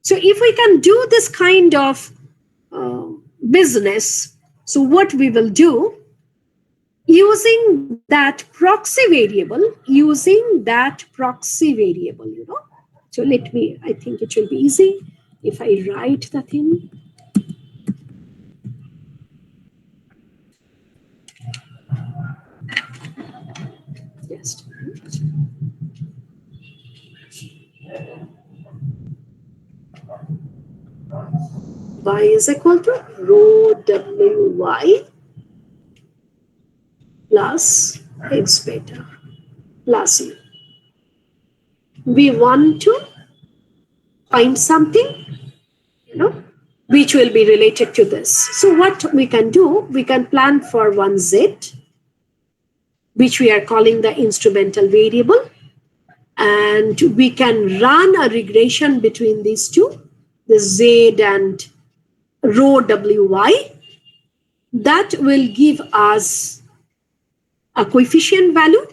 So if we can do this kind of business, so what we will do, using that proxy variable, So I think it will be easy if I write the thing. Just a minute. Y is equal to rho wy plus x beta plus u. We want to find something, which will be related to this. So what we can do, we can plan for one z, which we are calling the instrumental variable, and we can run a regression between these two, the z and rho wy. That will give us a coefficient value.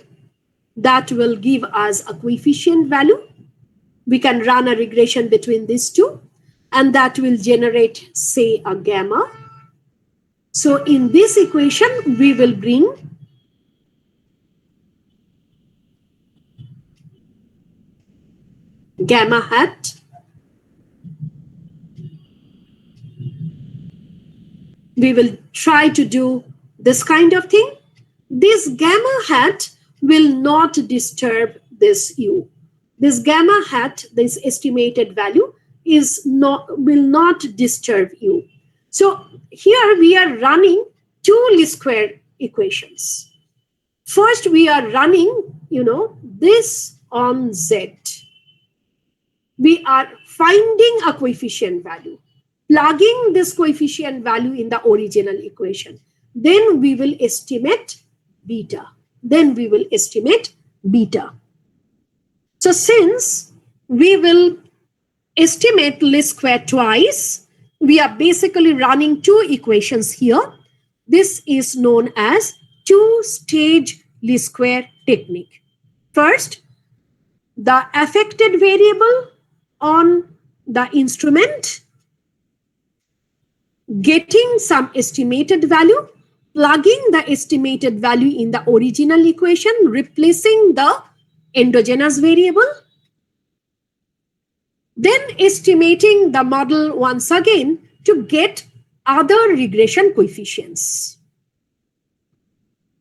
We can run a regression between these two, and that will generate, say, a gamma. So in this equation, we will bring gamma hat. We will try to do this kind of thing. This gamma hat will not disturb this u. This gamma hat, this estimated value, will not disturb u. So here we are running two least square equations. First, we are running, this on z. We are finding a coefficient value, plugging this coefficient value in the original equation. Then we will estimate beta. So since we will estimate least square twice, we are basically running two equations here. This is known as two-stage least square technique. First, the affected variable on the instrument, getting some estimated value, plugging the estimated value in the original equation, replacing the endogenous variable, then estimating the model once again to get other regression coefficients.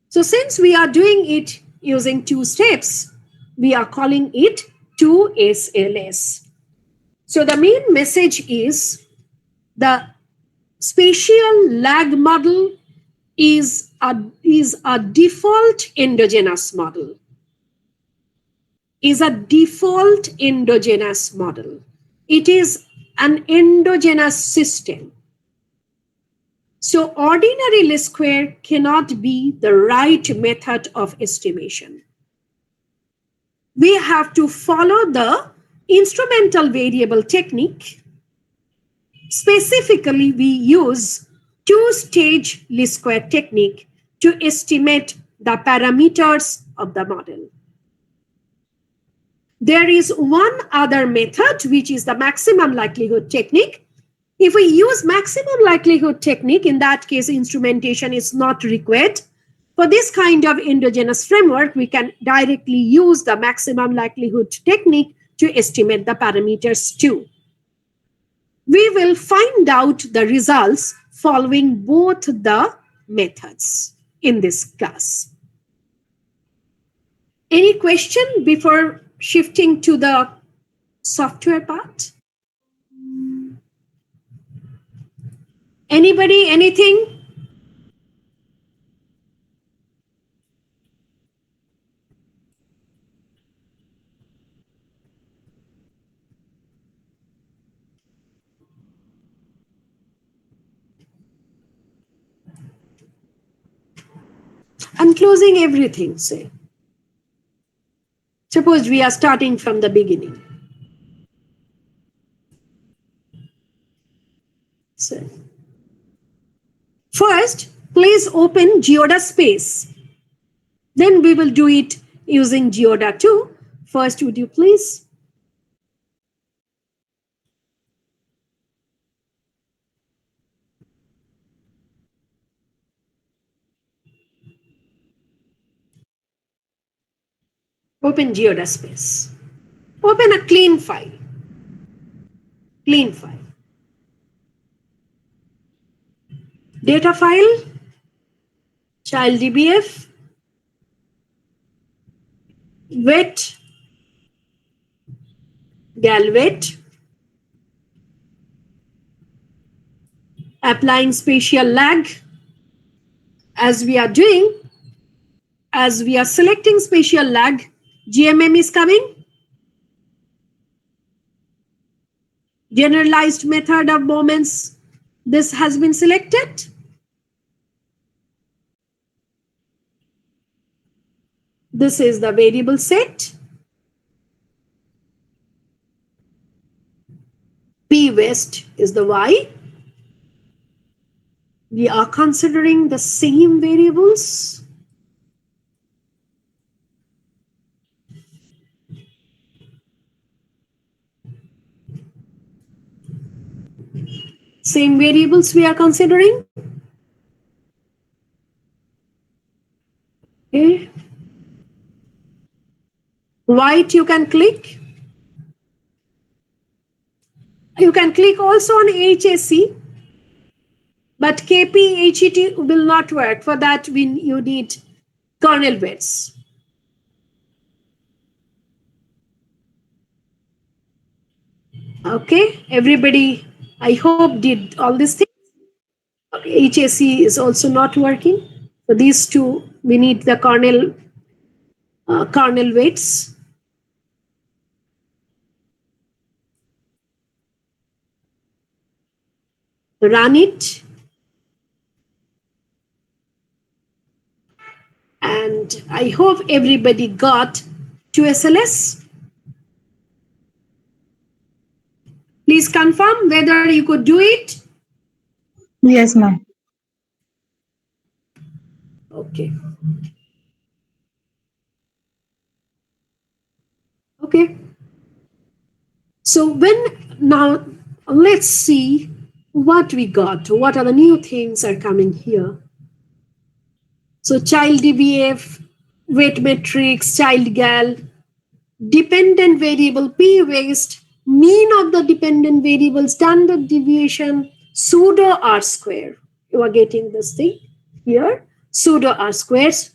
So since we are doing it using two steps, we are calling it 2SLS. So the main message is the spatial lag model is a default endogenous model. is a default endogenous model. It is an endogenous system. So ordinary least square cannot be the right method of estimation. We have to follow the instrumental variable technique. Specifically, we use two-stage least square technique to estimate the parameters of the model. There is one other method, which is the maximum likelihood technique. If we use maximum likelihood technique, in that case, instrumentation is not required. For this kind of endogenous framework, we can directly use the maximum likelihood technique to estimate the parameters too. We will find out the results following both the methods in this class. Any question before shifting to the software part? Anybody, anything? I'm closing everything, say. Suppose we are starting from the beginning. So, first, please open Geoda space. Then we will do it using Geoda too. First, would you please? Open Geoda space. Open a clean file. Clean file. Data file, child DBF, wet, gal wet, applying spatial lag. As we are doing, as we are selecting spatial lag, GMM is coming. Generalized method of moments, this has been selected. This is the variable set. P west is the Y. We are considering the same variables. Same variables we are considering. Okay. White you can click. You can click also on HAC, but KP, HET will not work. For that, you need kernel weights. Okay, everybody, I hope did all these things. Okay, HAC is also not working. So these two, we need the kernel weights. Run it. And I hope everybody got 2SLS. Please confirm whether you could do it. Yes, ma'am. Okay. Okay. So now let's see what we got. What are the new things are coming here? So child DBF, weight matrix, child gal, dependent variable P waste, mean of the dependent variable, standard deviation, pseudo R square. You are getting this thing here, pseudo R squares,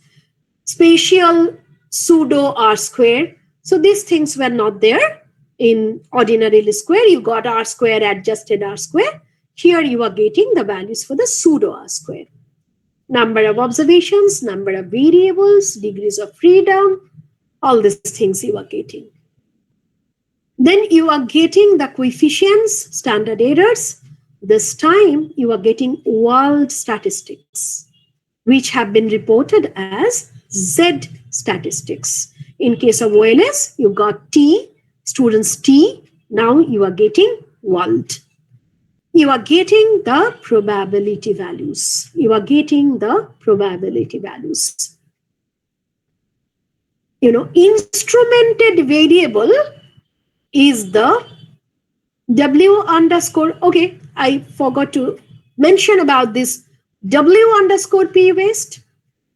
spatial pseudo R square. So these things were not there in ordinary least square. You got R square, adjusted R square. Here you are getting the values for the pseudo R square. Number of observations, number of variables, degrees of freedom, All these things you are getting. Then you are getting the coefficients, standard errors. This time you are getting world statistics, which have been reported as Z statistics. In case of OLS, you got T, students T. Now you are getting world. You are getting the probability values. You are getting the probability values. Instrumented variable is the W underscore. Okay, I forgot to mention about this W underscore P waste.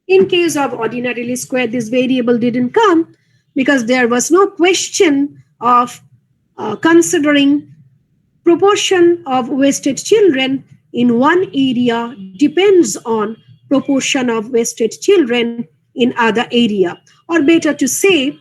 In case of ordinary least square, this variable didn't come because there was no question of considering proportion of wasted children in one area depends on proportion of wasted children in other area. Or better to say,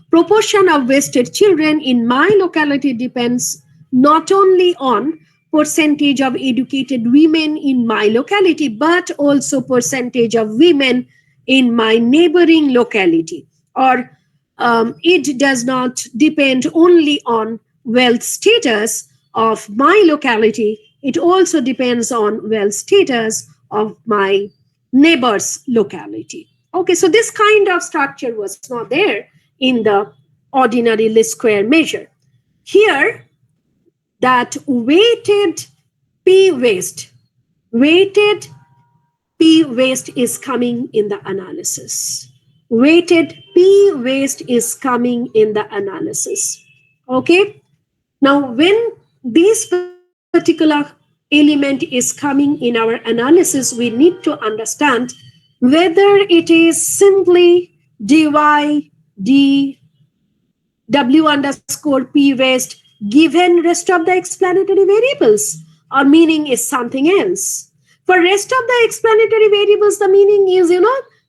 proportion of wasted children in my locality depends not only on percentage of educated women in my locality, but also percentage of women in my neighboring locality. Or it does not depend only on wealth status of my locality, it also depends on wealth status of my neighbor's locality. Okay, so this kind of structure was not there in the ordinary least square measure. Here, that weighted P waste is coming in the analysis. Weighted P waste is coming in the analysis. Okay. Now, when this particular element is coming in our analysis, we need to understand whether it is simply dy d W underscore P waste given rest of the explanatory variables, or meaning is something else. For rest of the explanatory variables, the meaning is,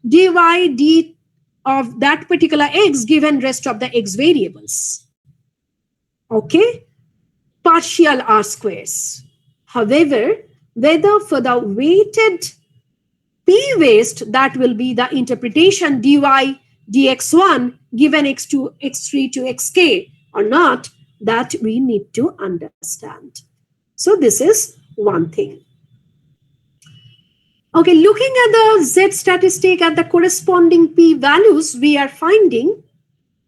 dy d of that particular x given rest of the x variables. Okay? Partial R squares. However, whether for the weighted P waste, that will be the interpretation dy dx1 given x2, x3 to xk or not, that we need to understand. So this is one thing. Okay, looking at the Z statistic at the corresponding P values, we are finding,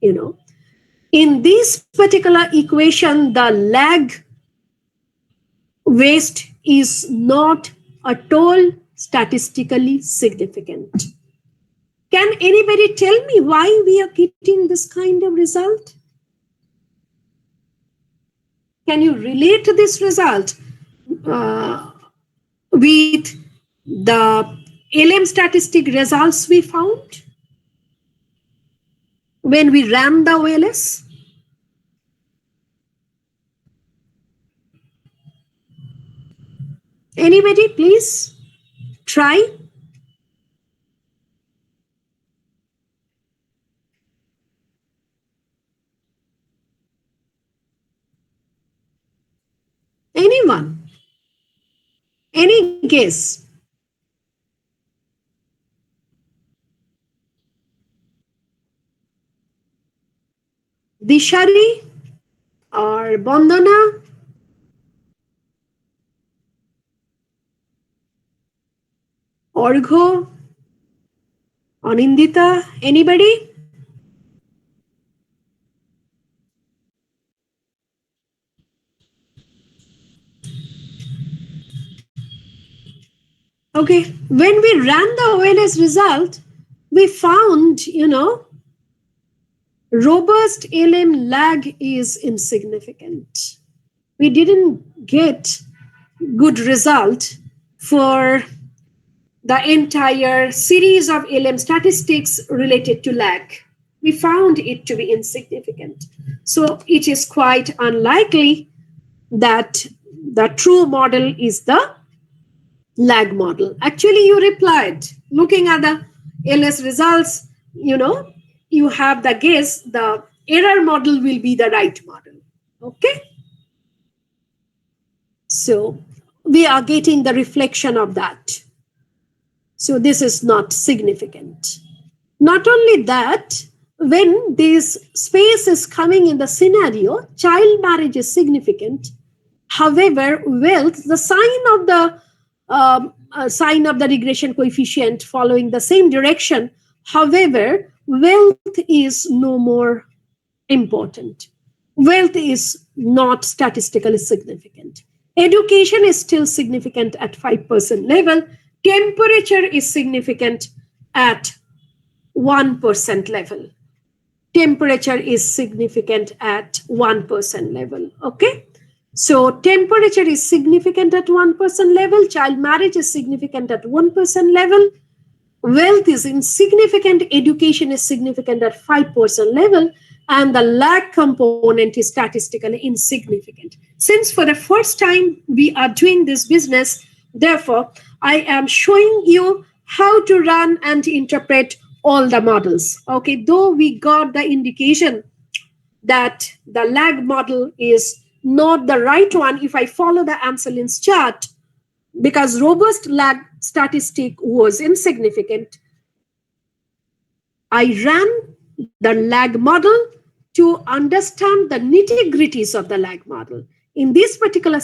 in this particular equation, the lag waste is not at all statistically significant. Can anybody tell me why we are getting this kind of result? Can you relate to this result with the LM statistic results we found when we ran the OLS? Anybody, please try. Anyone? Any guess? Dishari or Bandana? Orgho? Anindita? Anybody? Okay, when we ran the OLS result, we found, robust LM lag is insignificant. We didn't get good result for the entire series of LM statistics related to lag. We found it to be insignificant. So it is quite unlikely that the true model is the lag model. Actually, you replied, looking at the LS results, you have the guess the error model will be the right model. Okay? So we are getting the reflection of that. So this is not significant. Not only that, when this space is coming in the scenario, child marriage is significant. However, wealth, the sign of the regression coefficient following the same direction. However, wealth is no more important. Wealth is not statistically significant. Education is still significant at 5% level. Temperature is significant at 1% level. Temperature is significant at 1% level. Okay. So temperature is significant at 1% level. Child marriage is significant at 1% level. Wealth is insignificant. Education is significant at 5% level. And the lag component is statistically insignificant. Since for the first time we are doing this business, therefore, I am showing you how to run and interpret all the models. Okay, though we got the indication that the lag model is not the right one if I follow the Anselin's chart, because robust lag statistic was insignificant. I ran the lag model to understand the nitty-gritties of the lag model. In this particular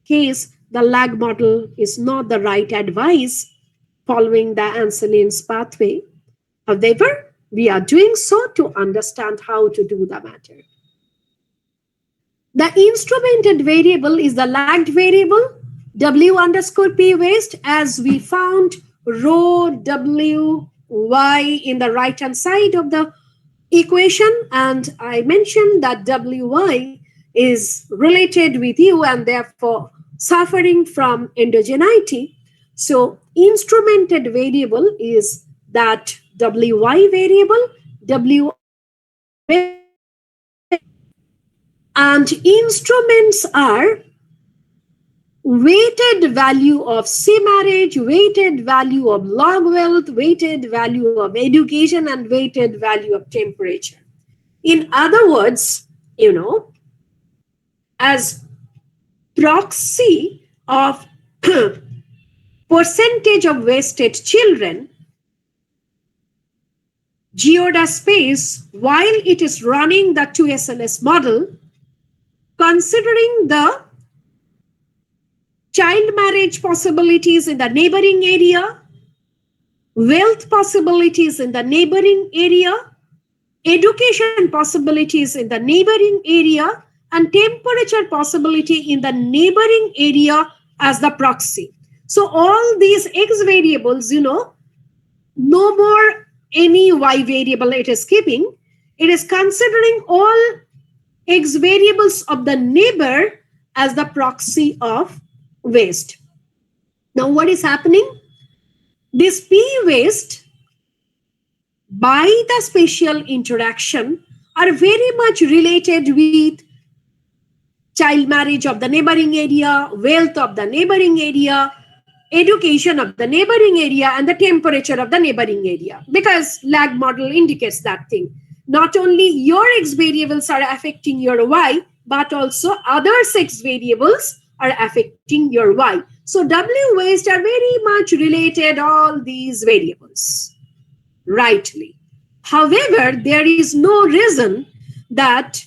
case, the lag model is not the right advice following the Anselin's pathway. However, we are doing so to understand how to do the matter. The instrumented variable is the lagged variable, W underscore P waste, as we found rho W Y in the right hand side of the equation. And I mentioned that WY is related with U and therefore suffering from endogeneity. So instrumented variable is that WY variable, W, and instruments are weighted value of C marriage, weighted value of log wealth, weighted value of education, and weighted value of temperature. In other words, as proxy of percentage of wasted children, Geoda space, while it is running the 2SLS model, considering the child marriage possibilities in the neighboring area, wealth possibilities in the neighboring area, education possibilities in the neighboring area, and temperature possibility in the neighboring area as the proxy. So all these X variables, no more any Y variable it is keeping. It is considering all X variables of the neighbor as the proxy of waste. Now what is happening? This P waste by the spatial interaction are very much related with child marriage of the neighboring area, wealth of the neighboring area, education of the neighboring area, and the temperature of the neighboring area, because lag model indicates that thing. Not only your X variables are affecting your Y, but also other X variables are affecting your Y. So W waste are very much related, all these variables, rightly. However, there is no reason that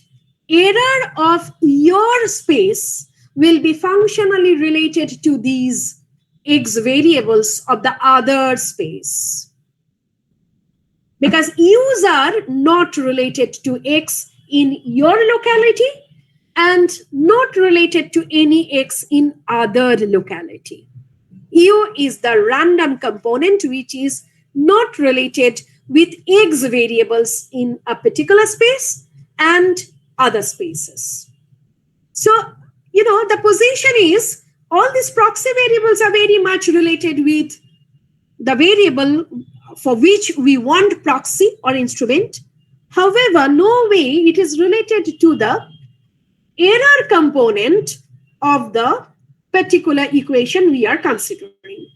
error of your space will be functionally related to these X variables of the other space, because U's are not related to X in your locality and not related to any X in other locality. U is the random component which is not related with X variables in a particular space and other spaces. So, the position is all these proxy variables are very much related with the variable for which we want proxy or instrument. However, no way it is related to the error component of the particular equation we are considering.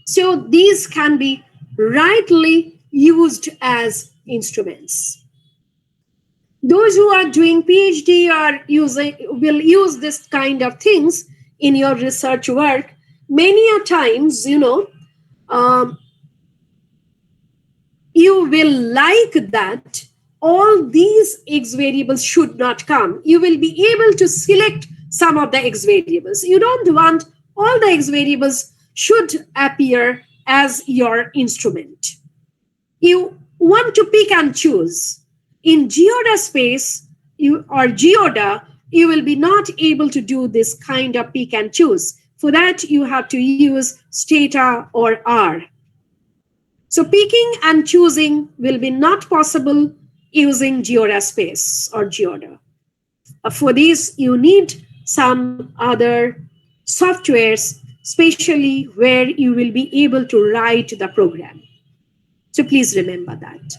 So these can be rightly used as instruments. Those who are doing PhD will use this kind of things in your research work. Many a times, you will like that all these x variables should not come. You will be able to select some of the x variables. You don't want all the x variables should appear as your instrument. You want to pick and choose. In geoda space or geoda, you will be not able to do this kind of pick and choose. For that, you have to use stata or R. So picking and choosing will be not possible using geoda space or geoda. For this, you need some other softwares, especially where you will be able to write the program. So please remember that.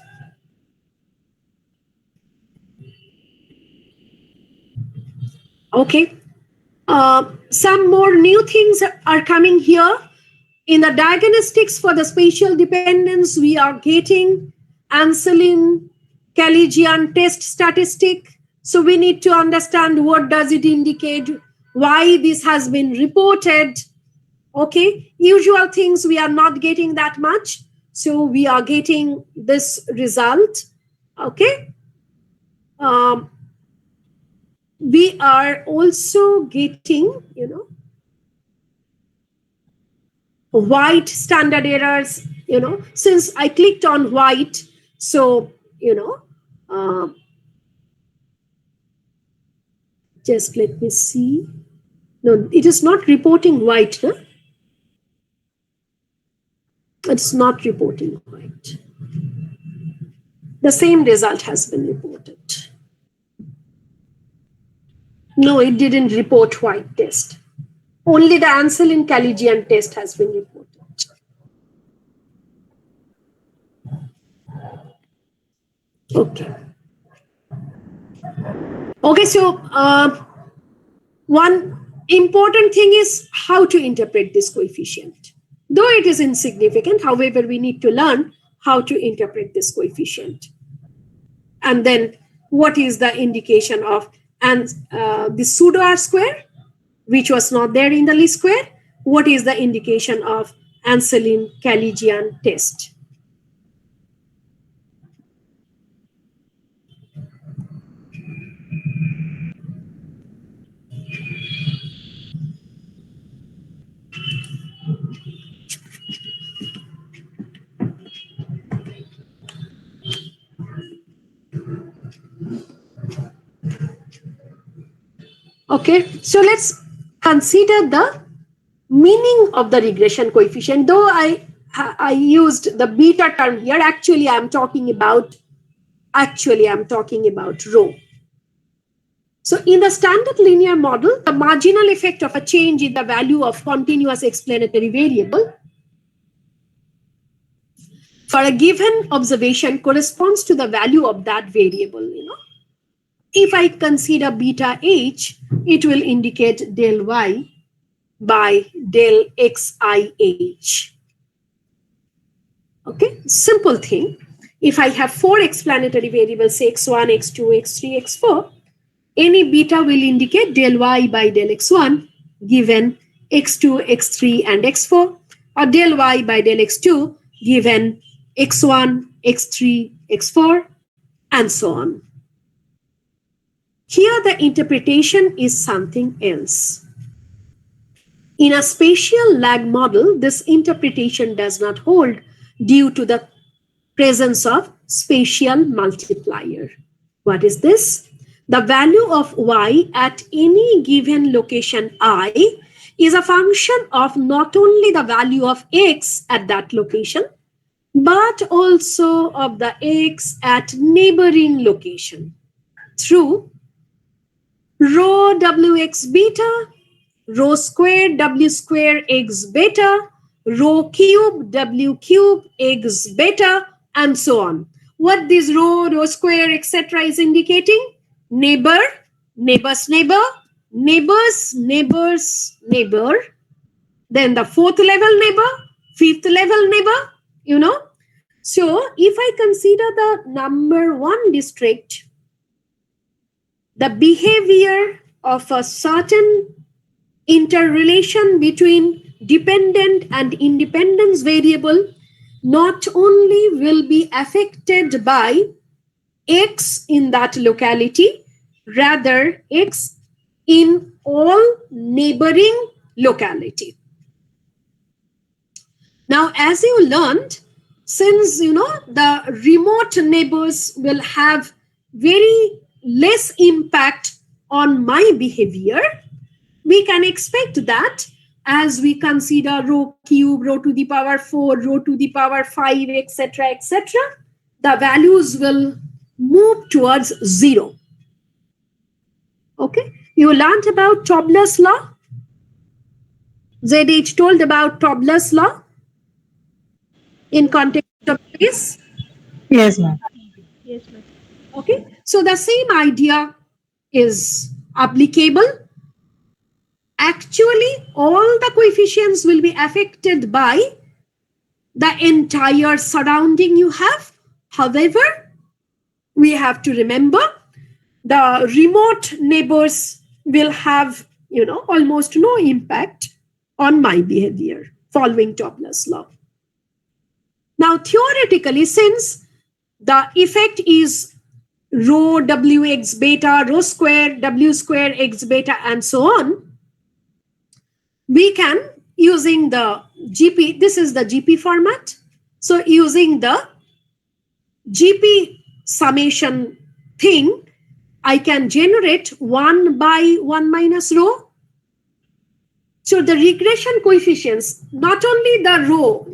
Okay. Some more new things are coming here. In the diagnostics for the spatial dependence, we are getting Anselin Caligian test statistic. So we need to understand what does it indicate, why this has been reported. Okay, usual things we are not getting that much. So we are getting this result. Okay. We are also getting, white standard errors, since I clicked on white. So, just let me see. No, it is not reporting white. Huh? It's not reporting white. The same result has been reported. No, it didn't report white test. Only the Anselin Caligian test has been reported. Okay. Okay, so one important thing is how to interpret this coefficient. Though it is insignificant, however, we need to learn how to interpret this coefficient. And then what is the indication of the pseudo R square, which was not there in the least square? What is the indication of Anselin Caligian test? Okay, so let's consider the meaning of the regression coefficient. Though I used the beta term here, actually I'm talking about rho. So in the standard linear model, the marginal effect of a change in the value of continuous explanatory variable for a given observation corresponds to the value of that variable. If I consider beta h, it will indicate del y by del xih. Okay, simple thing. If I have 4 explanatory variables, x1, x2, x3, x4, any beta will indicate del y by del x1 given x2, x3, and x4, or del y by del x2 given x1, x3, x4, and so on. Here the interpretation is something else. In a spatial lag model, this interpretation does not hold due to the presence of spatial multiplier. What is this? The value of y at any given location I is a function of not only the value of x at that location, but also of the x at neighboring location through rho wx beta, rho square w square x beta, rho cube w cube x beta, and so on. What this rho square, etc. is indicating? Neighbor, neighbor's neighbor, neighbor's neighbor's neighbor, then the 4th level neighbor, 5th level neighbor, So if I consider the number 1 district, the behavior of a certain interrelation between dependent and independence variable not only will be affected by X in that locality, rather X in all neighboring locality. Now, as you learned, since the remote neighbors will have very less impact on my behavior, we can expect that as we consider rho cube, rho to the power 4, rho to the power 5, etc., etc., the values will move towards 0. Okay, you learned about Tobler's law. ZH told about Tobler's law in context of space. Yes, ma'am. Okay, so the same idea is applicable. Actually, all the coefficients will be affected by the entire surrounding you have. However, we have to remember the remote neighbors will have, almost no impact on my behavior following Tobler's law. Now, theoretically, since the effect is rho wx beta, rho square, w square x beta, and so on, we can, using the GP, this is the GP format. So using the GP summation thing, I can generate 1 by 1 minus rho. So the regression coefficients, not only the rho,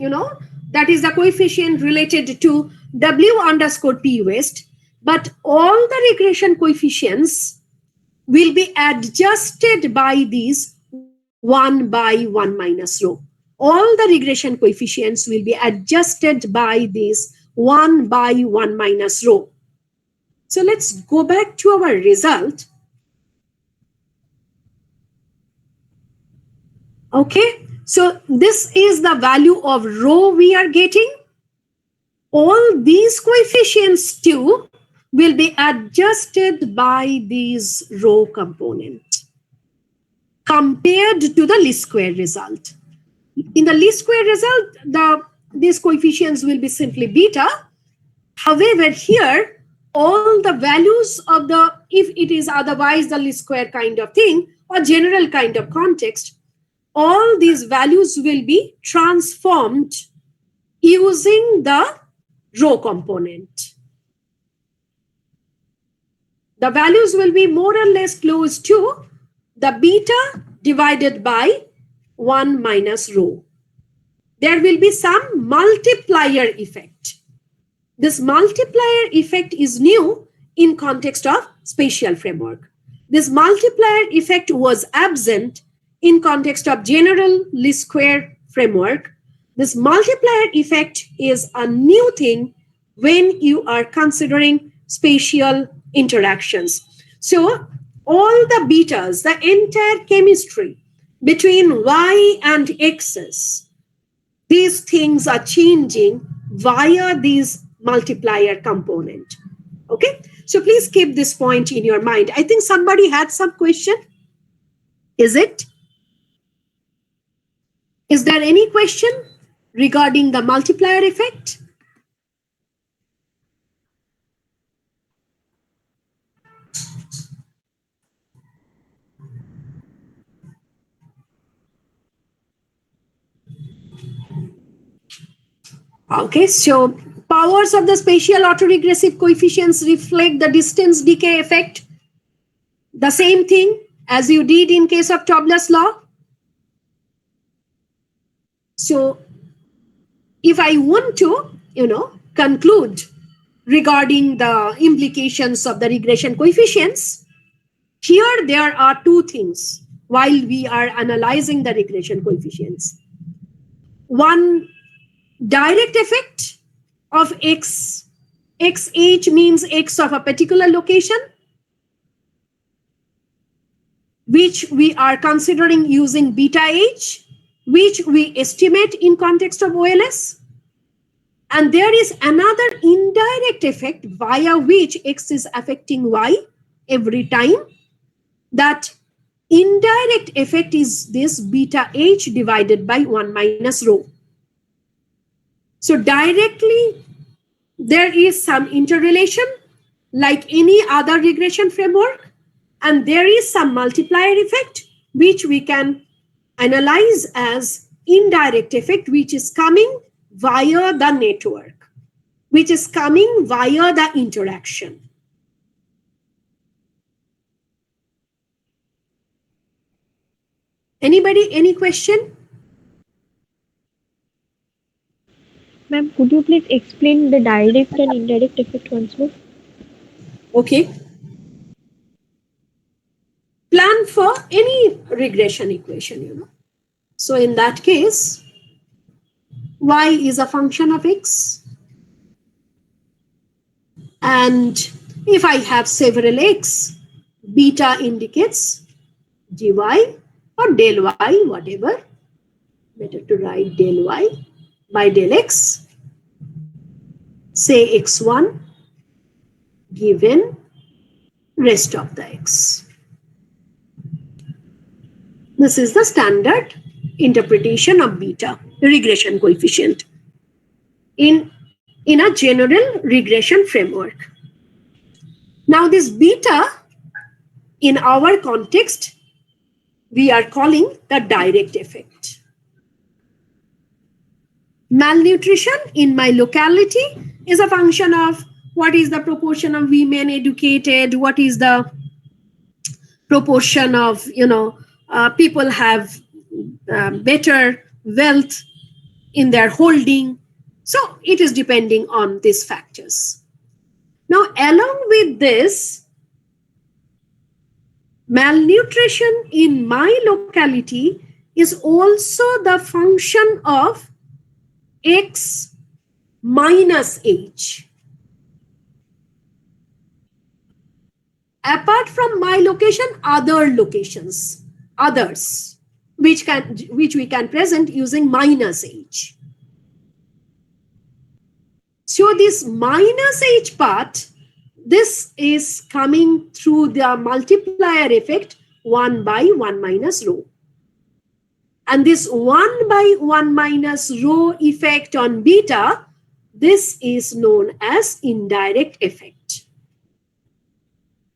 that is the coefficient related to W underscore P west, but all the regression coefficients will be adjusted by these 1 by 1 minus rho. All the regression coefficients will be adjusted by this 1 by 1 minus rho. So let's go back to our result. Okay, so this is the value of rho we are getting. All these coefficients too will be adjusted by these rho component compared to the least square result. In the least square result, these coefficients will be simply beta. However, here, all the values of if it is otherwise the least square kind of thing or general kind of context, all these values will be transformed using the rho component. The values will be more or less close to the beta divided by 1 minus rho. There will be some multiplier effect. This multiplier effect is new in context of spatial framework. This multiplier effect was absent in context of general least square framework. This multiplier effect is a new thing when you are considering spatial interactions. So all the betas, the entire chemistry between y and x's, these things are changing via these multiplier component. Okay, so please keep this point in your mind. I think somebody had some question. Is it? Is there any question regarding the multiplier effect? Okay, so powers of the spatial autoregressive coefficients reflect the distance decay effect. The same thing as you did in case of Tobler's law. So if I want to, conclude regarding the implications of the regression coefficients, here there are two things while we are analyzing the regression coefficients. One, direct effect of x. Xh means x of a particular location, which we are considering using beta h, which we estimate in context of OLS. And there is another indirect effect via which x is affecting y every time. That indirect effect is this beta h divided by 1 minus rho. So directly, there is some interrelation like any other regression framework, and there is some multiplier effect, which we can analyze as indirect effect, which is coming via the network, which is coming via the interaction. Anybody, any question? Ma'am, could you please explain the direct and indirect effect once more? Okay. Plan for any regression equation, So in that case, y is a function of x. And if I have several x, beta indicates dy or del y, whatever. Better to write del y by del x. Say x1 given rest of the x. This is the standard interpretation of beta regression coefficient in a general regression framework. Now this beta, in our context, we are calling the direct effect. Malnutrition in my locality is a function of what is the proportion of women educated, what is the proportion of people have better wealth in their holding. So it is depending on these factors. Now, along with this, malnutrition in my locality is also the function of x minus h. Apart from my location, other locations, others, which we can present using minus h. So this minus h part, this is coming through the multiplier effect 1 by 1 minus rho. And this 1 by 1 minus rho effect on beta, this is known as indirect effect.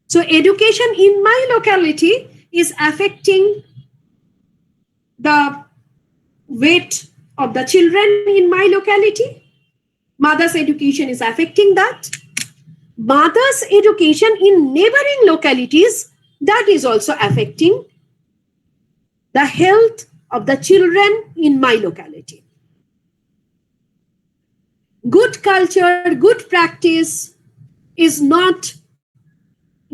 So education in my locality is affecting the weight of the children in my locality. Mother's education is affecting that. Mother's education in neighboring localities, that is also affecting the health of the children in my locality. Good culture, good practice is not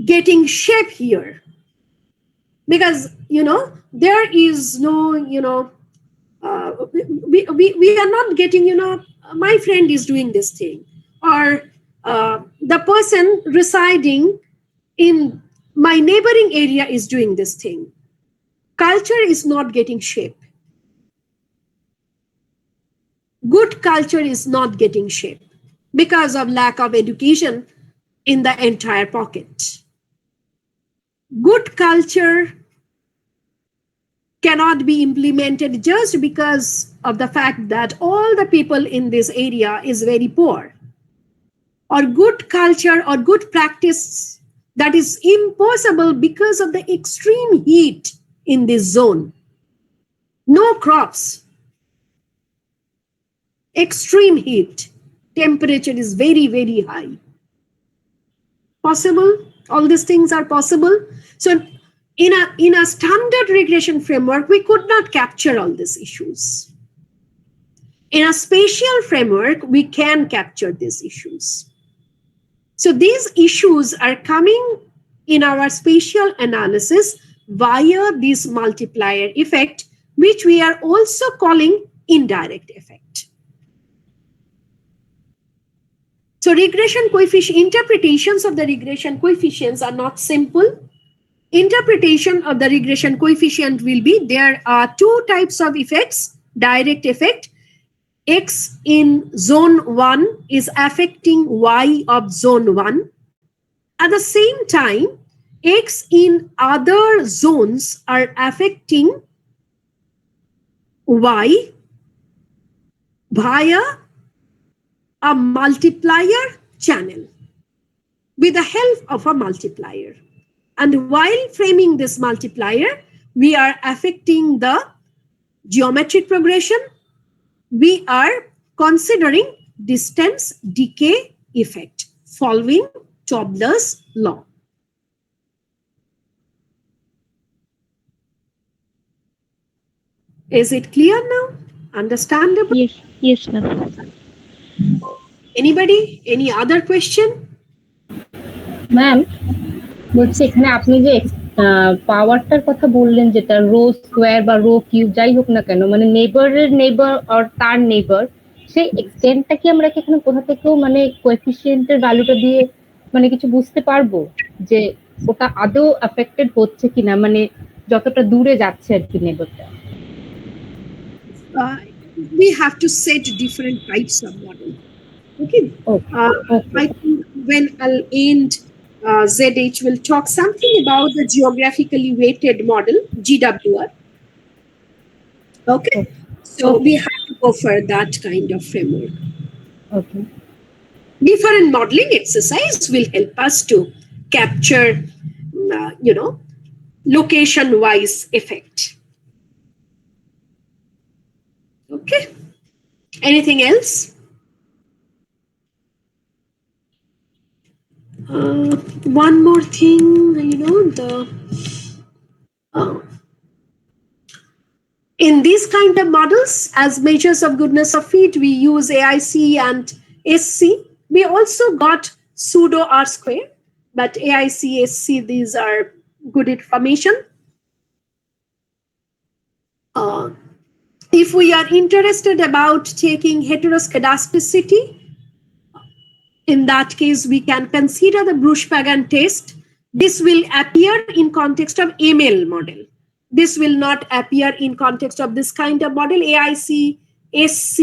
getting shape here, because there is no we are not getting my friend is doing this thing, or the person residing in my neighboring area is doing this thing. Culture is not getting shape. Good culture is not getting shape because of lack of education in the entire pocket. Good culture cannot be implemented just because of the fact that all the people in this area is very poor. Or good culture or good practice that is impossible because of the extreme heat in this zone. No crops. Extreme heat. Temperature is very, very high. Possible? All these things are possible. So in a standard regression framework, we could not capture all these issues. In a spatial framework, we can capture these issues. So these issues are coming in our spatial analysis via this multiplier effect, which we are also calling indirect effect. So regression coefficient interpretations of the regression coefficients are not simple. Interpretation of the regression coefficient will be, there are two types of effects. Direct effect, x in zone 1 is affecting y of zone 1. At the same time, x in other zones are affecting y via a multiplier channel with the help of a multiplier. And while framing this multiplier, we are affecting the geometric progression. We are considering distance decay effect following Tobler's law. Is it clear now? Understandable? Yes, ma'am. Anybody? Any other question? Ma'am বলছি এখানে আপনি যে পাওয়ারটার কথা বললেন, যেটা rho square বা rho cube যাই হোক না কেন, মানে নেইবারের নেইবার আর তার নেইবার, সেই এক্সটেন্টটা কি আমরা এখানে কোথা থেকেও মানে কোএফিসিয়েন্টের ভ্যালুটা দিয়ে মানে কিছু বুঝতে পারবো যে ওটা আদৌ এফেক্টেড হচ্ছে কিনা, মানে যতটা দূরে যাচ্ছে আর কি নেইবারটা? We have to set different types of model. Okay. I think when I'll end, ZH will talk something about the geographically weighted model, GWR. Okay. So we have to go for that kind of framework. Okay. Different modeling exercise will help us to capture, location-wise effect. Okay. Anything else? One more thing, in these kind of models, as measures of goodness of fit, we use AIC and SC. We also got pseudo R square, but AIC, SC, these are good information. If we are interested about taking heteroscedasticity, in that case, we can consider the Bruch-Pagan test. This will appear in context of ML model. This will not appear in context of this kind of model. AIC, SC,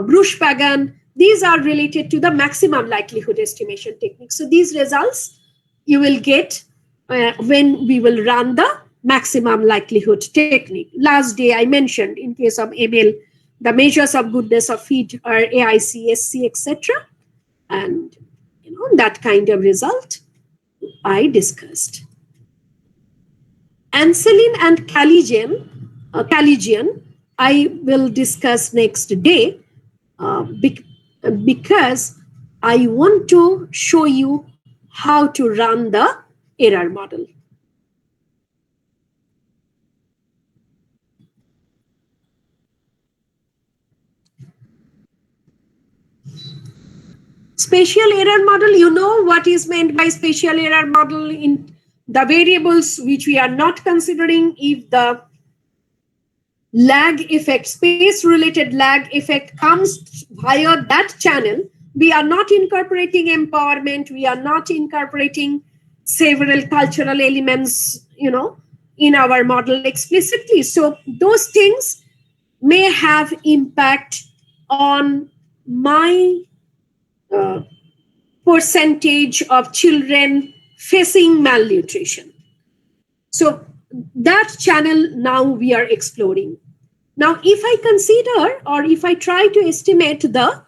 Bruch-Pagan, these are related to the maximum likelihood estimation technique. So these results you will get when we will run the maximum likelihood technique. Last day I mentioned in case of ML, the measures of goodness of fit are AIC, SC, etc. And that kind of result I discussed. Anselin and Caligian, I will discuss next day because I want to show you how to run the error model. Spatial error model, you know what is meant by spatial error model. In the variables which we are not considering, if the lag effect, space-related lag effect comes via that channel, we are not incorporating empowerment, we are not incorporating several cultural elements, in our model explicitly. So those things may have impact on my percentage of children facing malnutrition. So that channel now we are exploring. Now, if I consider or if I try to estimate the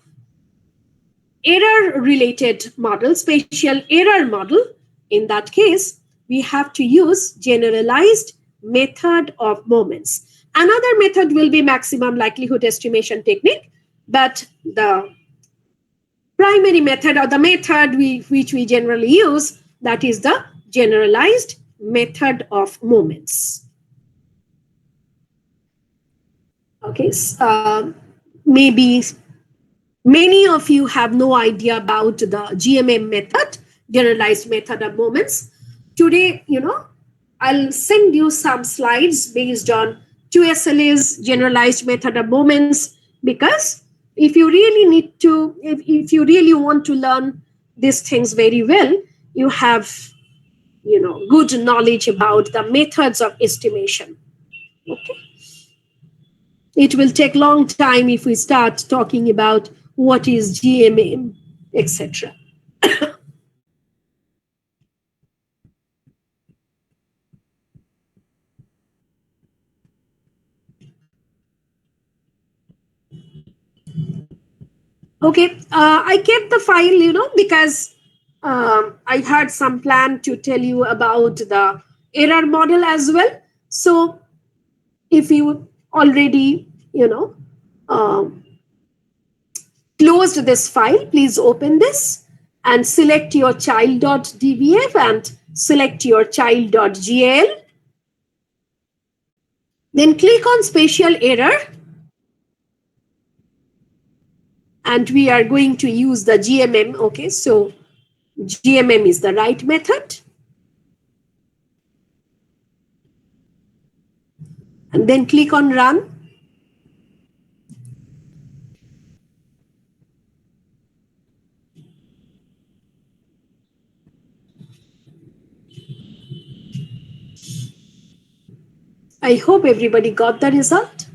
error-related model, spatial error model, in that case, we have to use generalized method of moments. Another method will be maximum likelihood estimation technique, but the primary method or the method which we generally use, that is the generalized method of moments. Okay, maybe many of you have no idea about the GMM method, generalized method of moments. Today, I'll send you some slides based on 2SLA's generalized method of moments, because if you really if you really want to learn these things very well, you have, good knowledge about the methods of estimation. Okay. It will take long time if we start talking about what is GMM, etc. Okay, I kept the file, because I had some plan to tell you about the error model as well. So if you already, um, closed this file, please open this and select your child.dbf and select your child.gal. Then click on spatial error. And we are going to use the GMM. Okay, so GMM is the right method. And then click on run. I hope everybody got the result.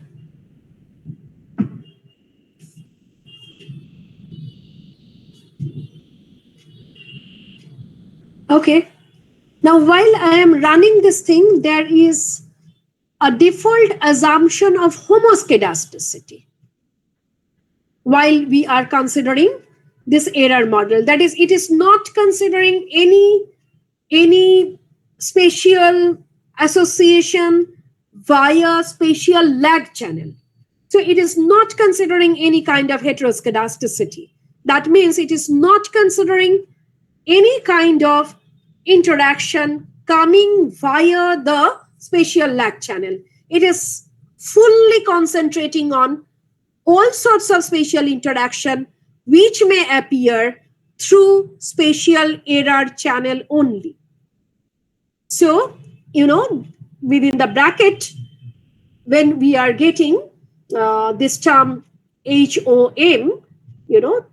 Okay. Now, while I am running this thing, there is a default assumption of homoscedasticity while we are considering this error model. That is, it is not considering any spatial association via spatial lag channel. So it is not considering any kind of heteroscedasticity. That means it is not considering any kind of interaction coming via the spatial lag channel. It is fully concentrating on all sorts of spatial interaction which may appear through spatial error channel only. So, within the bracket, when we are getting this term HOM,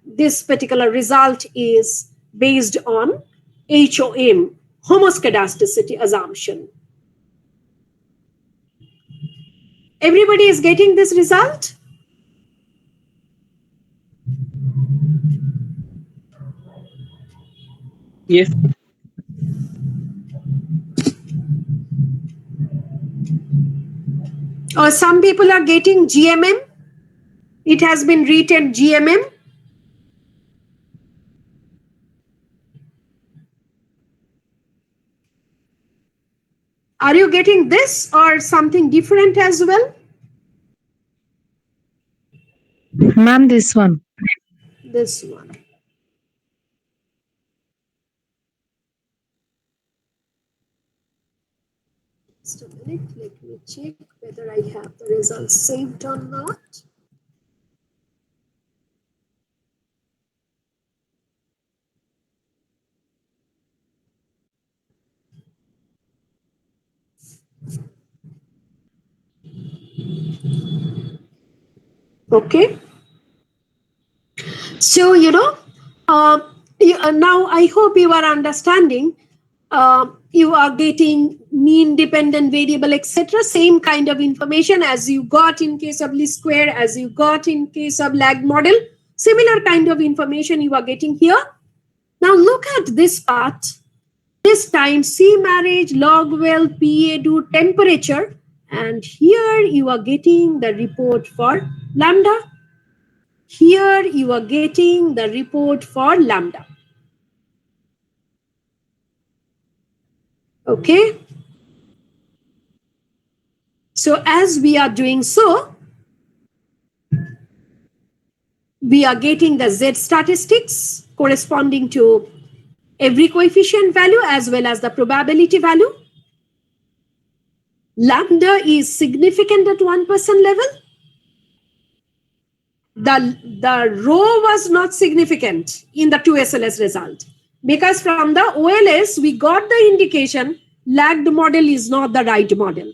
this particular result is based on HOM, homoscedasticity assumption. Everybody is getting this result? Yes. Or some people are getting GMM. It has been written GMM. Are you getting this or something different as well? Ma'am, this one. This one. Just a minute, let me check whether I have the results saved or not. Okay. So, now I hope you are understanding. You are getting mean dependent variable, etc. Same kind of information as you got in case of least square, as you got in case of lag model. Similar kind of information you are getting here. Now look at this part. This time C marriage, log well, PA do temperature. And here you are getting the report for lambda. Here you are getting the report for lambda. Okay. So as we are doing so, we are getting the Z statistics corresponding to every coefficient value as well as the probability value. Lambda is significant at 1% level. The rho was not significant in the 2SLS result because from the OLS we got the indication lagged model is not the right model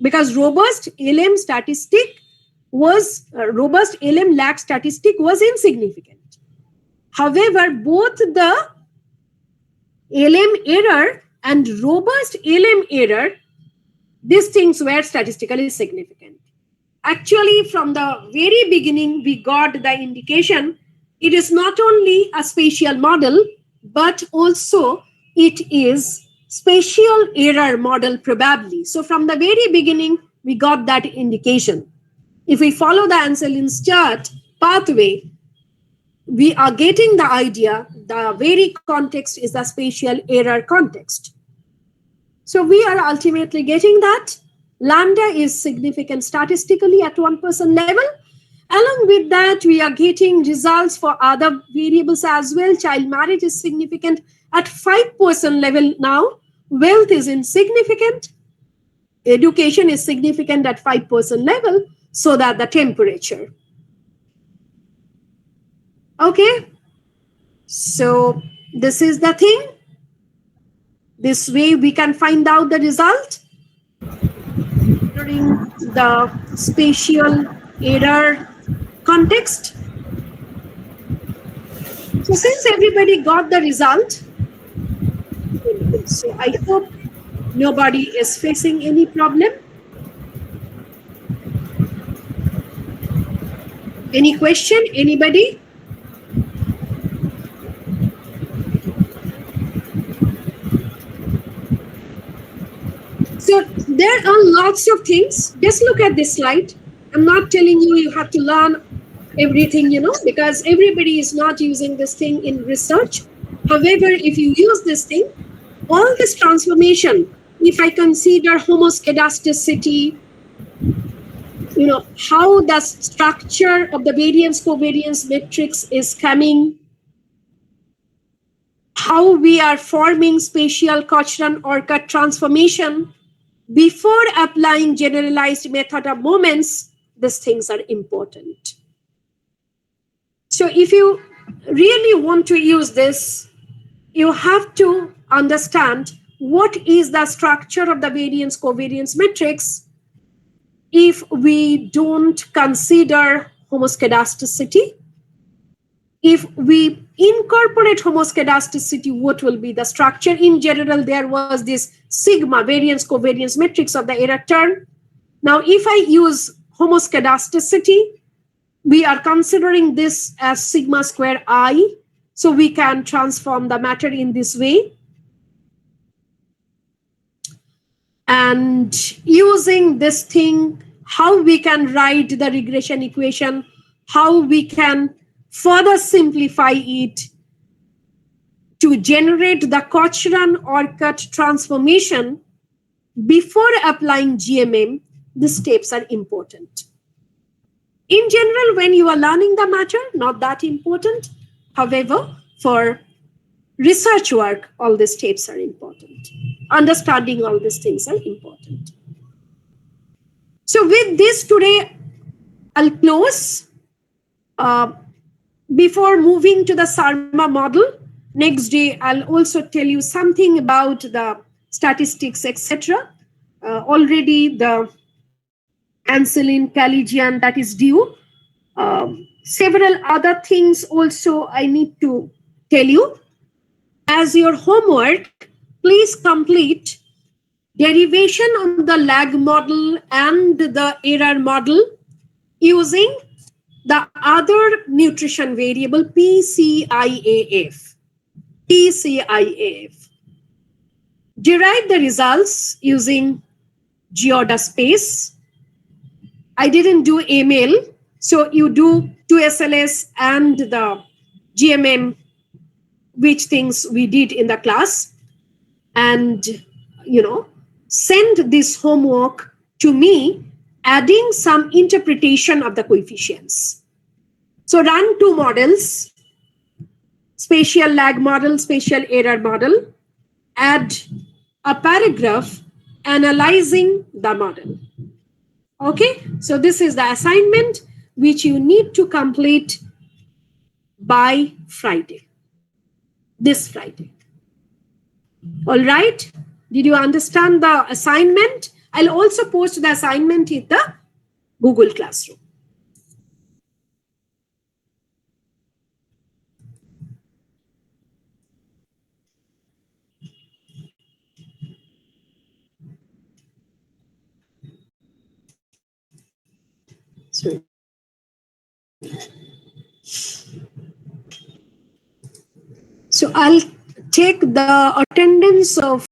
because robust LM lag statistic was insignificant. However, both the LM error and robust LM error, these things were statistically significant. Actually, from the very beginning, we got the indication it is not only a spatial model, but also it is spatial error model probably. So from the very beginning, we got that indication. If we follow the Anselin's chart pathway, we are getting the idea, the very context is the spatial error context. So we are ultimately getting that lambda is significant statistically at 1% level. Along with that, we are getting results for other variables as well. Child marriage is significant at 5% level now. Wealth is insignificant. Education is significant at 5% level, so that the temperature. Okay, so this is the thing. This way we can find out the result during the spatial error context. So since everybody got the result, so I hope nobody is facing any problem. Any question? Anybody? So there are lots of things. Just look at this slide. I'm not telling you you have to learn everything, because everybody is not using this thing in research. However, if you use this thing, all this transformation, if I consider homoscedasticity, how the structure of the variance covariance matrix is coming, how we are forming spatial Cochran-Orcutt transformation before applying generalized method of moments, these things are important. So if you really want to use this, you have to understand what is the structure of the variance covariance matrix if we don't consider homoscedasticity. If we incorporate homoscedasticity, what will be the structure? In general, there was this sigma variance covariance matrix of the error term. Now, if I use homoscedasticity, we are considering this as sigma square I. So we can transform the matter in this way. And using this thing, how we can write the regression equation, how we can further simplify it to generate the Cochran-Orcutt transformation before applying GMM, the steps are important. In general, when you are learning the matter, not that important. However, for research work, all these steps are important. Understanding all these things are important. So with this today, I'll close. Before moving to the Sarma model, next day I'll also tell you something about the statistics, etc. Already the Anselin Caligian that is due. Several other things also I need to tell you. As your homework, please complete derivation on the lag model and the error model using the other nutrition variable PCIAF. PCIAF. Derive the results using geoda space. I didn't do email, so you do 2SLS and the GMM, which things we did in the class, and send this homework to me, adding some interpretation of the coefficients. So run two models, spatial lag model, spatial error model, add a paragraph analyzing the model. Okay, so this is the assignment which you need to complete by Friday, this Friday. All right, did you understand the assignment? I'll also post the assignment in the Google Classroom. So I'll take the attendance of